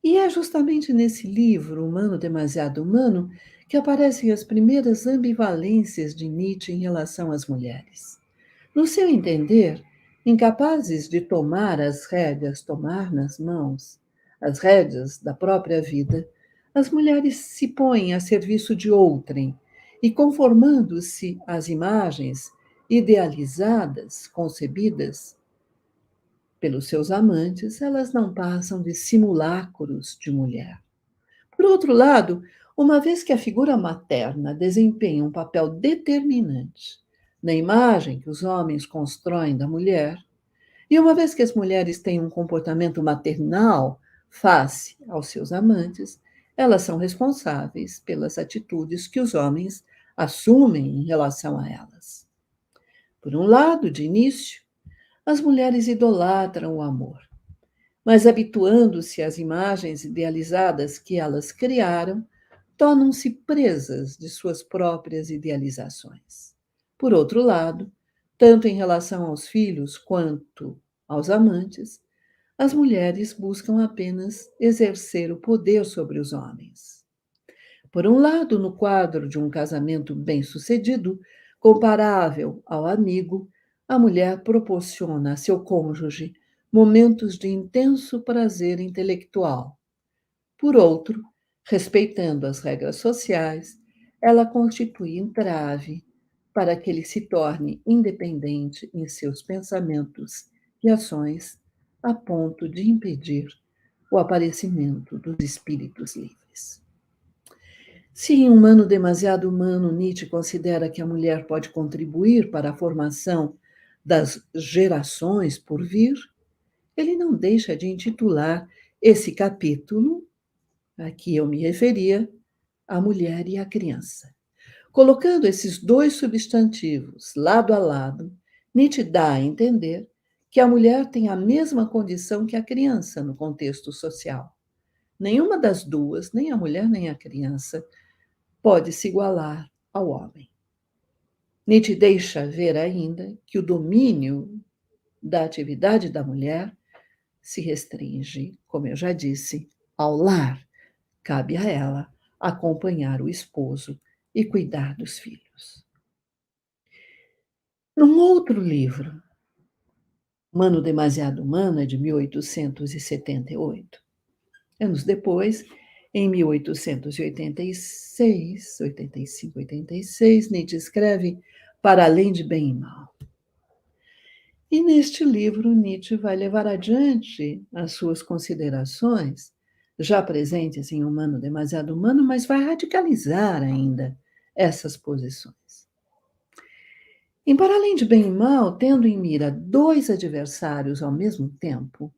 E é justamente nesse livro, Humano Demasiado Humano, que aparecem as primeiras ambivalências de Nietzsche em relação às mulheres. No seu entender, incapazes de tomar nas mãos as rédeas da própria vida, as mulheres se põem a serviço de outrem e, conformando-se às imagens idealizadas, concebidas pelos seus amantes, elas não passam de simulacros de mulher. Por outro lado, uma vez que a figura materna desempenha um papel determinante na imagem que os homens constroem da mulher, e uma vez que as mulheres têm um comportamento maternal face aos seus amantes, elas são responsáveis pelas atitudes que os homens assumem em relação a elas. Por um lado, de início, as mulheres idolatram o amor, mas habituando-se às imagens idealizadas que elas criaram, tornam-se presas de suas próprias idealizações. Por outro lado, tanto em relação aos filhos quanto aos amantes, as mulheres buscam apenas exercer o poder sobre os homens. Por um lado, no quadro de um casamento bem-sucedido, comparável ao amigo, a mulher proporciona a seu cônjuge momentos de intenso prazer intelectual. Por outro, respeitando as regras sociais, ela constitui entrave para que ele se torne independente em seus pensamentos e ações, a ponto de impedir o aparecimento dos espíritos livres. Se em Humano Demasiado Humano, Nietzsche considera que a mulher pode contribuir para a formação das gerações por vir, ele não deixa de intitular esse capítulo, a que eu me referia, A Mulher e a Criança. Colocando esses dois substantivos lado a lado, Nietzsche dá a entender que a mulher tem a mesma condição que a criança no contexto social. Nenhuma das duas, nem a mulher nem a criança, pode se igualar ao homem. Nietzsche deixa ver ainda que o domínio da atividade da mulher se restringe, como eu já disse, ao lar. Cabe a ela acompanhar o esposo e cuidar dos filhos. Num outro livro, Humano Demasiado Humano, é de 1878. Anos depois, em 1886, 85, 86, Nietzsche escreve Para Além de Bem e Mal. E neste livro, Nietzsche vai levar adiante as suas considerações, já presentes em Humano Demasiado Humano, mas vai radicalizar ainda essas posições. Em Para Além de Bem e Mal, tendo em mira dois adversários ao mesmo tempo,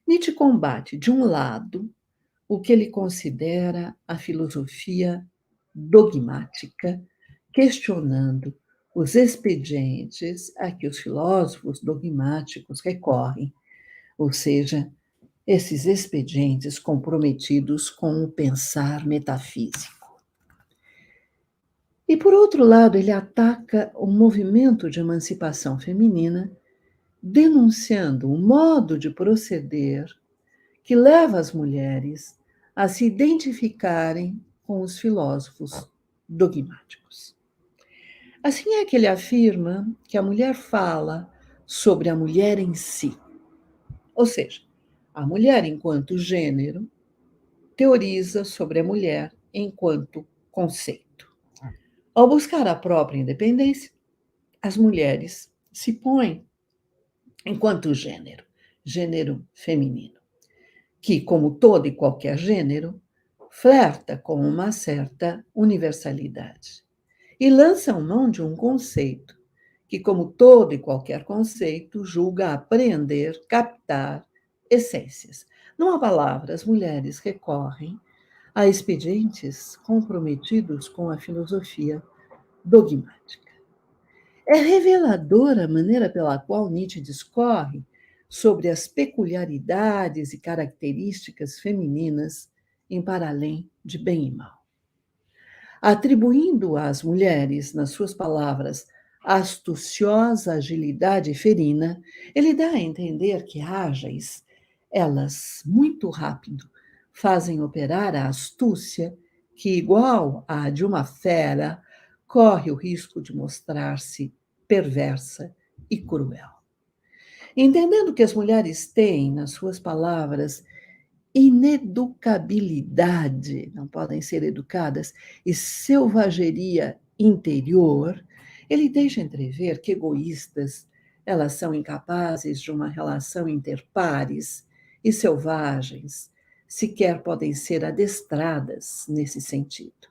Nietzsche combate, de um lado, o que ele considera a filosofia dogmática, questionando os expedientes a que os filósofos dogmáticos recorrem, ou seja, esses expedientes comprometidos com o pensar metafísico. E, por outro lado, ele ataca o movimento de emancipação feminina, denunciando um modo de proceder que leva as mulheres a se identificarem com os filósofos dogmáticos. Assim é que ele afirma que a mulher fala sobre a mulher em si, ou seja, a mulher enquanto gênero teoriza sobre a mulher enquanto conceito. Ao buscar a própria independência, as mulheres se põem enquanto gênero, gênero feminino, que, como todo e qualquer gênero, flerta com uma certa universalidade e lançam mão de um conceito que, como todo e qualquer conceito, julga apreender, captar essências. Numa palavra, as mulheres recorrem a expedientes comprometidos com a filosofia dogmática. É reveladora a maneira pela qual Nietzsche discorre sobre as peculiaridades e características femininas em Para Além de Bem e Mal. Atribuindo às mulheres, nas suas palavras, astuciosa agilidade ferina, ele dá a entender que ágeis, elas, muito rápido, fazem operar a astúcia que, igual à de uma fera, corre o risco de mostrar-se perversa e cruel. Entendendo que as mulheres têm, nas suas palavras, ineducabilidade, não podem ser educadas, e selvageria interior, ele deixa entrever que egoístas, elas são incapazes de uma relação interpares e selvagens, sequer podem ser adestradas nesse sentido.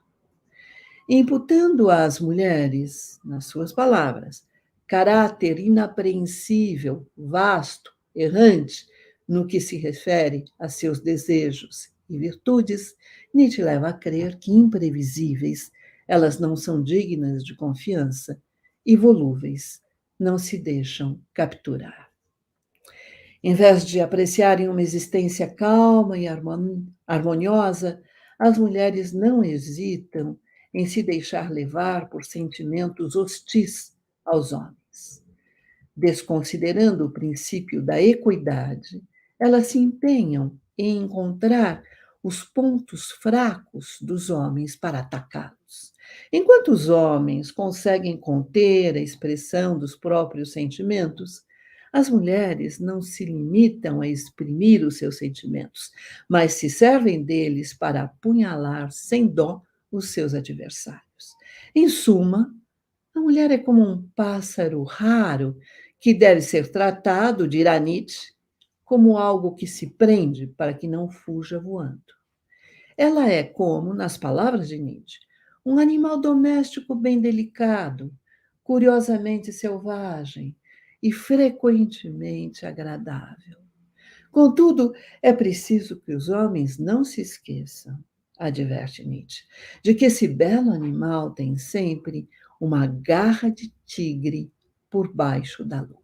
Imputando às mulheres, nas suas palavras, caráter inapreensível, vasto, errante, no que se refere a seus desejos e virtudes, Nietzsche leva a crer que imprevisíveis, elas não são dignas de confiança e volúveis, não se deixam capturar. Em vez de apreciarem uma existência calma e harmoniosa, as mulheres não hesitam em se deixar levar por sentimentos hostis aos homens. Desconsiderando o princípio da equidade, elas se empenham em encontrar os pontos fracos dos homens para atacá-los. Enquanto os homens conseguem conter a expressão dos próprios sentimentos, as mulheres não se limitam a exprimir os seus sentimentos, mas se servem deles para apunhalar sem dó os seus adversários. Em suma, a mulher é como um pássaro raro que deve ser tratado, dirá Nietzsche, como algo que se prende para que não fuja voando. Ela é como, nas palavras de Nietzsche, um animal doméstico bem delicado, curiosamente selvagem e frequentemente agradável. Contudo, é preciso que os homens não se esqueçam, adverte Nietzsche, de que esse belo animal tem sempre uma garra de tigre por baixo da luva.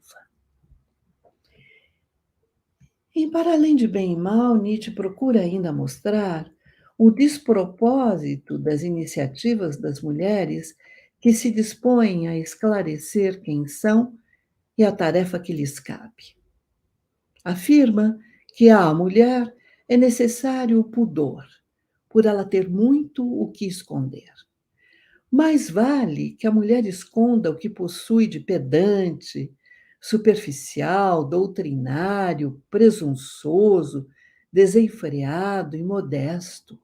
Em Para Além de Bem e Mal, Nietzsche procura ainda mostrar o despropósito das iniciativas das mulheres que se dispõem a esclarecer quem são e a tarefa que lhes cabe. Afirma que à mulher é necessário o pudor, por ela ter muito o que esconder. Mais vale que a mulher esconda o que possui de pedante, superficial, doutrinário, presunçoso, desenfreado e modesto.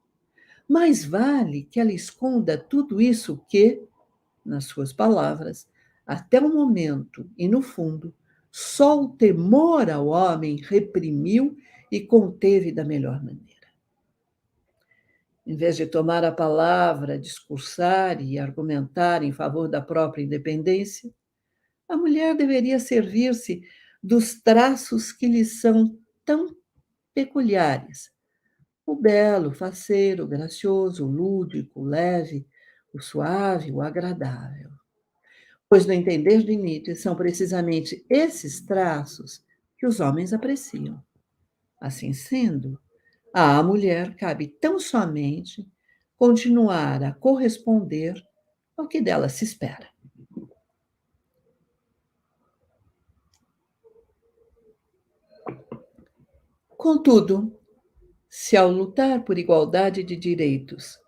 Mais vale que ela esconda tudo isso que, nas suas palavras, até o momento e no fundo, só o temor ao homem reprimiu e conteve da melhor maneira. Em vez de tomar a palavra, discursar e argumentar em favor da própria independência, a mulher deveria servir-se dos traços que lhe são tão peculiares: o belo, o faceiro, o gracioso, o lúdico, o leve, o suave, o agradável. Pois, no entender de Nietzsche, são precisamente esses traços que os homens apreciam. Assim sendo, à mulher cabe tão somente continuar a corresponder ao que dela se espera. Contudo, se ao lutar por igualdade de direitos,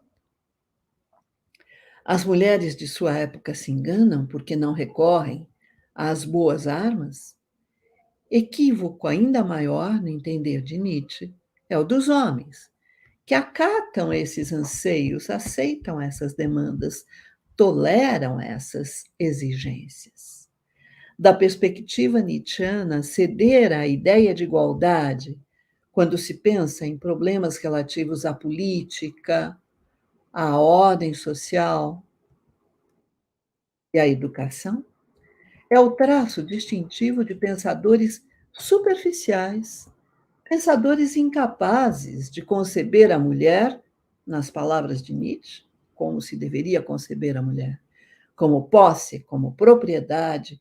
as mulheres de sua época se enganam porque não recorrem às boas armas, equívoco ainda maior no entender de Nietzsche é o dos homens, que acatam esses anseios, aceitam essas demandas, toleram essas exigências. Da perspectiva nietzschiana, ceder à ideia de igualdade, quando se pensa em problemas relativos à política, à ordem social e à educação, é o traço distintivo de pensadores superficiais, pensadores incapazes de conceber a mulher, nas palavras de Nietzsche, como se deveria conceber a mulher, como posse, como propriedade,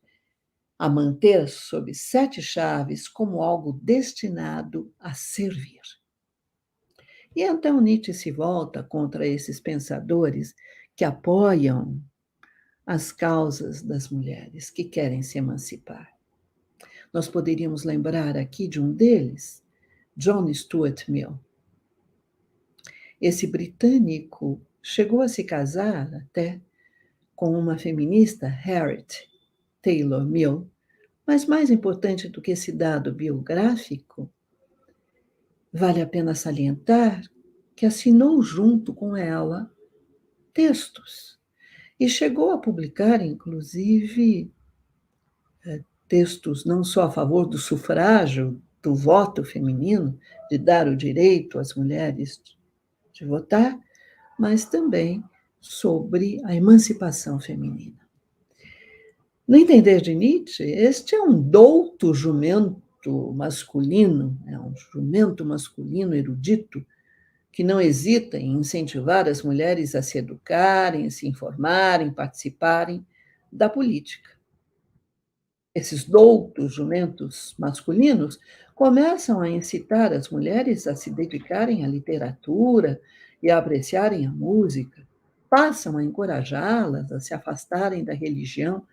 a manter sob 7 chaves como algo destinado a servir. E então Nietzsche se volta contra esses pensadores que apoiam as causas das mulheres que querem se emancipar. Nós poderíamos lembrar aqui de um deles, John Stuart Mill. Esse britânico chegou a se casar até com uma feminista, Harriet Taylor Mill, mas mais importante do que esse dado biográfico, vale a pena salientar que assinou junto com ela textos e chegou a publicar, inclusive, textos não só a favor do sufrágio, do voto feminino, de dar o direito às mulheres de votar, mas também sobre a emancipação feminina. No entender de Nietzsche, este é um douto jumento masculino, é um jumento masculino erudito, que não hesita em incentivar as mulheres a se educarem, a se informarem, participarem da política. Esses doutos jumentos masculinos começam a incitar as mulheres a se dedicarem à literatura e a apreciarem a música, passam a encorajá-las a se afastarem da religião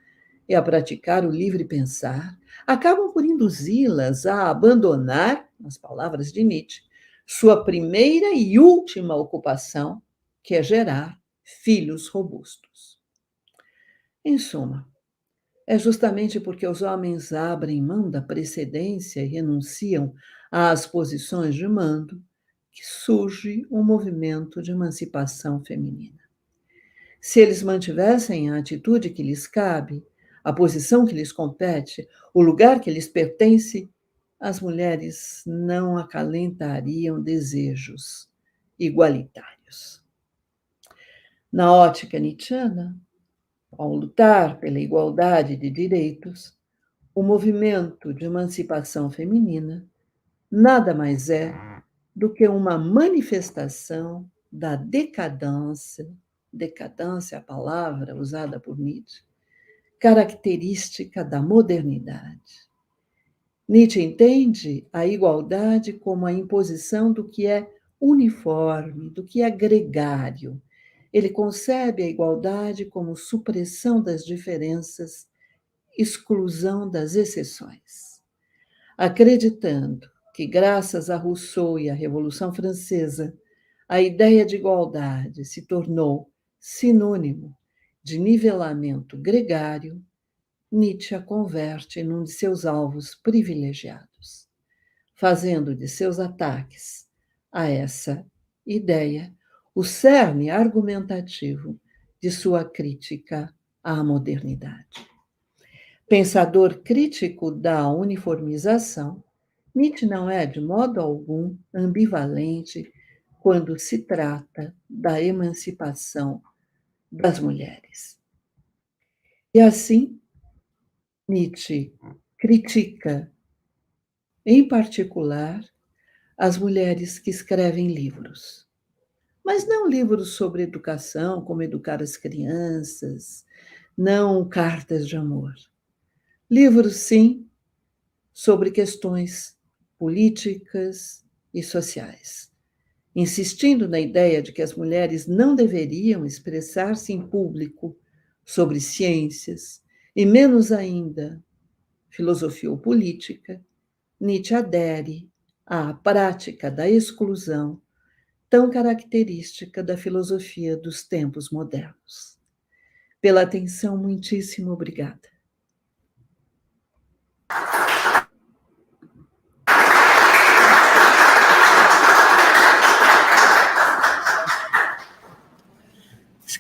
e a praticar o livre pensar, acabam por induzi-las a abandonar, nas palavras de Nietzsche, sua primeira e última ocupação, que é gerar filhos robustos. Em suma, é justamente porque os homens abrem mão da precedência e renunciam às posições de mando que surge um movimento de emancipação feminina. Se eles mantivessem a atitude que lhes cabe, a posição que lhes compete, o lugar que lhes pertence, as mulheres não acalentariam desejos igualitários. Na ótica nietzschiana, ao lutar pela igualdade de direitos, o movimento de emancipação feminina nada mais é do que uma manifestação da decadência é a palavra usada por Nietzsche, característica da modernidade. Nietzsche entende a igualdade como a imposição do que é uniforme, do que é gregário. Ele concebe a igualdade como supressão das diferenças, exclusão das exceções. Acreditando que, graças a Rousseau e à Revolução Francesa, a ideia de igualdade se tornou sinônimo de nivelamento gregário, Nietzsche a converte num de seus alvos privilegiados, fazendo de seus ataques a essa ideia o cerne argumentativo de sua crítica à modernidade. Pensador crítico da uniformização, Nietzsche não é, de modo algum, ambivalente quando se trata da emancipação das mulheres. E assim, Nietzsche critica, em particular, as mulheres que escrevem livros. Mas não livros sobre educação, como educar as crianças, não cartas de amor. Livros, sim, sobre questões políticas e sociais, insistindo na ideia de que as mulheres não deveriam expressar-se em público sobre ciências, e menos ainda filosofia ou política. Nietzsche adere à prática da exclusão, tão característica da filosofia dos tempos modernos. Pela atenção, muitíssimo obrigada.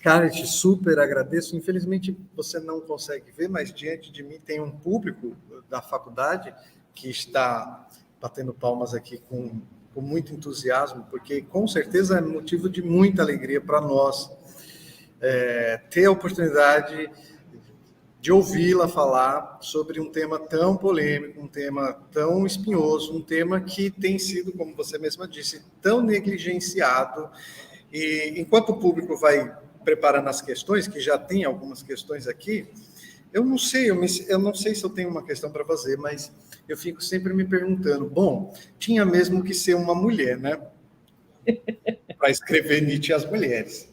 Scarlett, super agradeço. Infelizmente, você não consegue ver, mas diante de mim tem um público da faculdade que está batendo palmas aqui com muito entusiasmo, porque com certeza é motivo de muita alegria para nós ter a oportunidade de ouvi-la falar sobre um tema tão polêmico, um tema tão espinhoso, um tema que tem sido, como você mesma disse, tão negligenciado. E enquanto o público vai preparando as questões, que já tem algumas questões aqui, eu não sei, eu não sei se eu tenho uma questão para fazer, mas eu fico sempre me perguntando, bom, tinha mesmo que ser uma mulher, né? Para escrever Nietzsche às mulheres.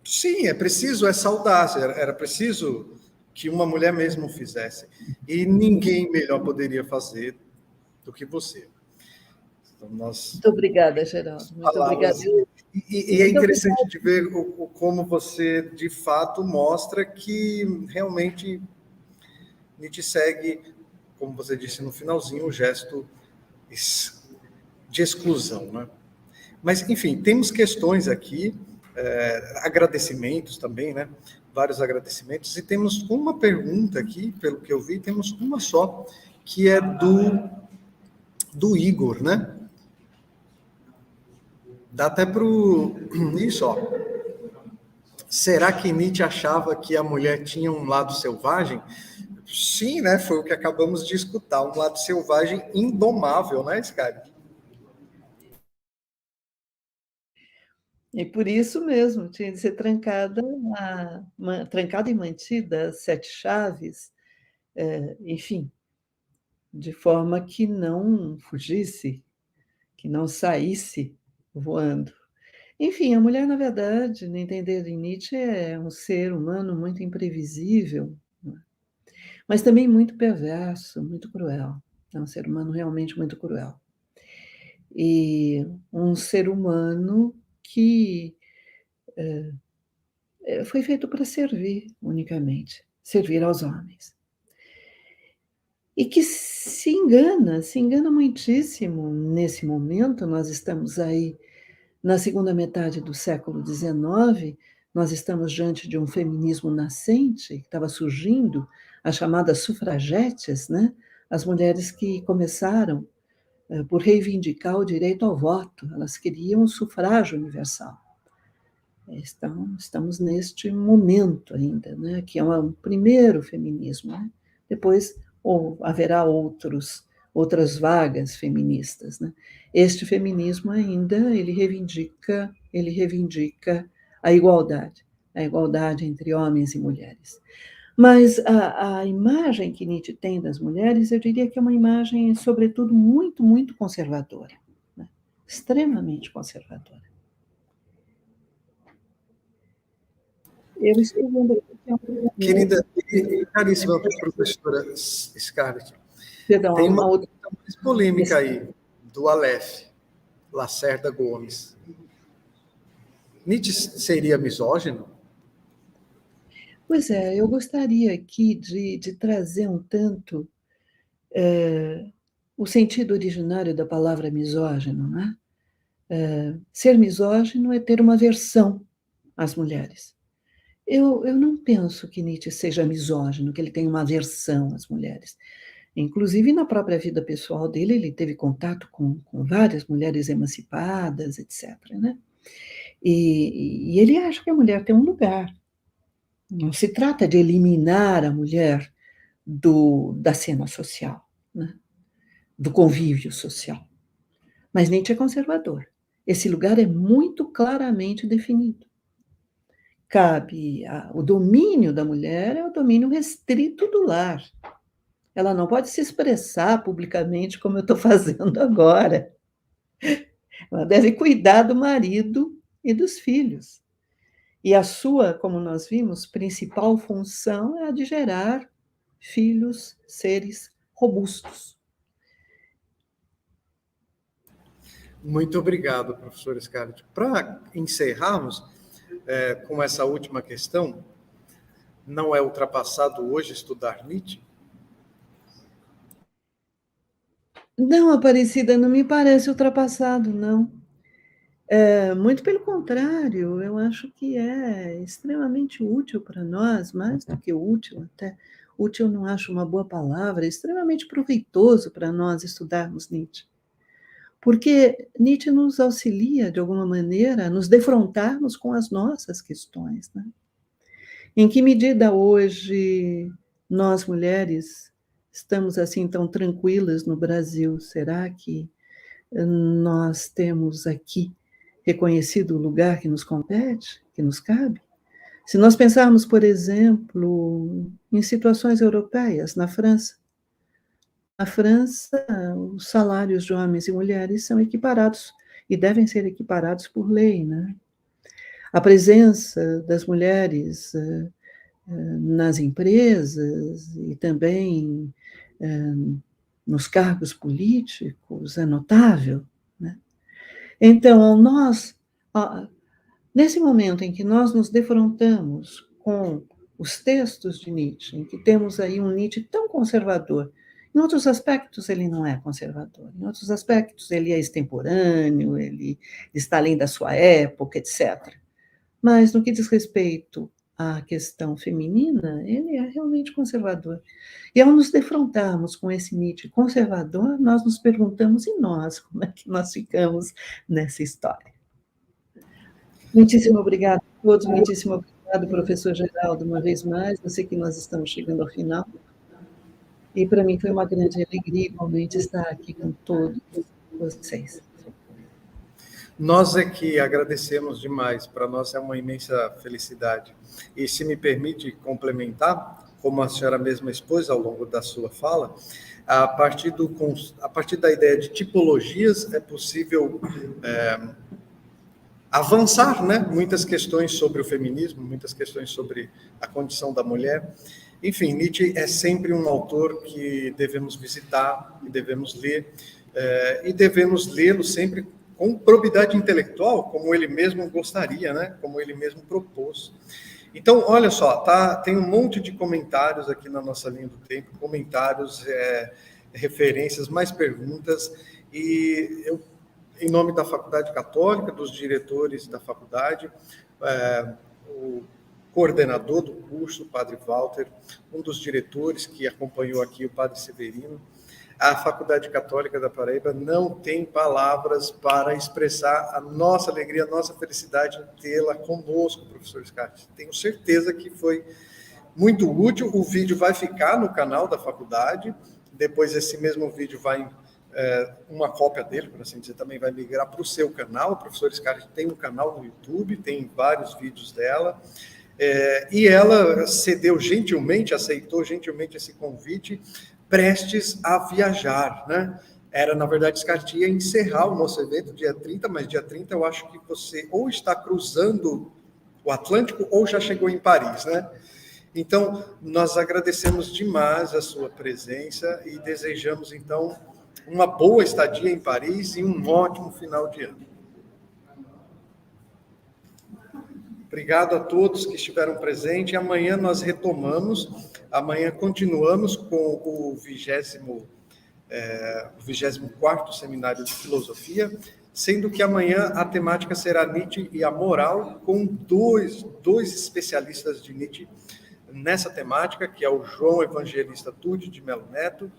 Sim, é preciso essa audácia, era preciso que uma mulher mesmo fizesse. E ninguém melhor poderia fazer do que você. Então, nós Muito obrigada, Geraldo. Muito obrigada. E é interessante de ver como você, de fato, mostra que realmente Nietzsche segue, como você disse no finalzinho, o gesto de exclusão, né? Mas, enfim, temos questões aqui, agradecimentos também, né? Vários agradecimentos, e temos uma pergunta aqui, pelo que eu vi, temos uma só, que é do Igor, né? Dá até para o... Isso, ó. Será que Nietzsche achava que a mulher tinha um lado selvagem? Sim, né? Foi o que acabamos de escutar, um lado selvagem indomável, né, Skype? E por isso mesmo tinha de ser trancada e mantida às 7 chaves, enfim, de forma que não fugisse, que não saísse voando. Enfim, a mulher, na verdade, no entender de Nietzsche, é um ser humano muito imprevisível, né? Mas também muito perverso, muito cruel. É um ser humano realmente muito cruel. E um ser humano que foi feito para servir unicamente, servir aos homens. E que se engana muitíssimo nesse momento. Nós estamos aí na segunda metade do século XIX, nós estamos diante de um feminismo nascente, que estava surgindo, as chamadas sufragetes, né? As mulheres que começaram por reivindicar o direito ao voto, elas queriam o sufrágio universal. Estamos neste momento ainda, né? Que é um primeiro feminismo, né? Depois haverá outras vagas feministas, né? Este feminismo ainda ele reivindica a igualdade entre homens e mulheres. Mas a imagem que Nietzsche tem das mulheres, eu diria que é uma imagem, sobretudo, muito, muito conservadora, né? Extremamente conservadora. Eu estou vendo Querida e caríssima professora Scarlett, perdão, tem uma outra pergunta mais polêmica aí, do Aleph Lacerda Gomes. Nietzsche seria misógino? Pois é, eu gostaria aqui de trazer um tanto o sentido originário da palavra misógino, né? Ser misógino é ter uma aversão às mulheres. Eu não penso que Nietzsche seja misógino, que ele tenha uma aversão às mulheres. Inclusive, na própria vida pessoal dele, ele teve contato com várias mulheres emancipadas, etc., né? E ele acha que a mulher tem um lugar. Não se trata de eliminar a mulher da cena social, né? Do convívio social. Mas Nietzsche é conservador. Esse lugar é muito claramente definido. O domínio da mulher é o domínio restrito do lar. Ela não pode se expressar publicamente como eu estou fazendo agora. Ela deve cuidar do marido e dos filhos. E a sua, como nós vimos, principal função é a de gerar filhos, seres robustos. Muito obrigado, professor Scarlett. Para encerrarmos com essa última questão, não é ultrapassado hoje estudar Nietzsche? Não, Aparecida, não me parece ultrapassado, não. Muito pelo contrário, eu acho que é extremamente útil para nós, mais do que útil até. Útil não acho uma boa palavra, é extremamente proveitoso para nós estudarmos Nietzsche. Porque Nietzsche nos auxilia, de alguma maneira, a nos defrontarmos com as nossas questões, né? Em que medida hoje nós, mulheres, estamos assim tão tranquilas no Brasil? Será que nós temos aqui reconhecido o lugar que nos compete, que nos cabe? Se nós pensarmos, por exemplo, em situações europeias, na França, os salários de homens e mulheres são equiparados e devem ser equiparados por lei, né? A presença das mulheres nas empresas e também nos cargos políticos é notável, né? Então, nesse momento em que nós nos defrontamos com os textos de Nietzsche, em que temos aí um Nietzsche tão conservador, em outros aspectos ele não é conservador, em outros aspectos ele é extemporâneo, ele está além da sua época, etc. Mas no que diz respeito à questão feminina, ele é realmente conservador. E ao nos defrontarmos com esse Nietzsche conservador, nós nos perguntamos, e nós, como é que nós ficamos nessa história? Muitíssimo obrigada a todos, muitíssimo obrigado, professor Geraldo, uma vez mais. Eu sei que nós estamos chegando ao final. E para mim foi uma grande alegria, igualmente, estar aqui com todos vocês. Nós é que agradecemos demais, para nós é uma imensa felicidade. E se me permite complementar, como a senhora mesma expôs ao longo da sua fala, a partir da ideia de tipologias é possível avançar, né? Muitas questões sobre o feminismo, muitas questões sobre a condição da mulher. Enfim, Nietzsche é sempre um autor que devemos visitar, que devemos ler, e devemos lê-lo sempre com probidade intelectual, como ele mesmo gostaria, né? Como ele mesmo propôs. Então, olha só, tem um monte de comentários aqui na nossa linha do tempo, comentários, referências, mais perguntas, e eu, em nome da Faculdade Católica, dos diretores da faculdade, o coordenador do curso, o Padre Walter, um dos diretores que acompanhou aqui, o Padre Severino, a Faculdade Católica da Paraíba não tem palavras para expressar a nossa alegria, a nossa felicidade em tê-la conosco, professor Scott. Tenho certeza que foi muito útil. O vídeo vai ficar no canal da faculdade, depois esse mesmo vídeo vai, uma cópia dele, por assim dizer, também vai migrar para o seu canal. O professor Scott tem um canal no YouTube, tem vários vídeos dela, e ela aceitou gentilmente esse convite, prestes a viajar, né? Era, na verdade, Scott ia encerrar o nosso evento dia 30, mas dia 30 eu acho que você ou está cruzando o Atlântico ou já chegou em Paris, né? Então, nós agradecemos demais a sua presença e desejamos, então, uma boa estadia em Paris e um ótimo final de ano. Obrigado a todos que estiveram presentes. Amanhã nós retomamos, amanhã continuamos com o 24º Seminário de Filosofia, sendo que amanhã a temática será Nietzsche e a moral, com dois especialistas de Nietzsche nessa temática, que é o João Evangelista Tude de Melo Neto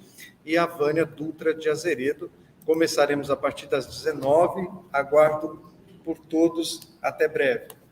e a Vânia Dutra de Azeredo. Começaremos a partir das 19h. Aguardo por todos. Até breve.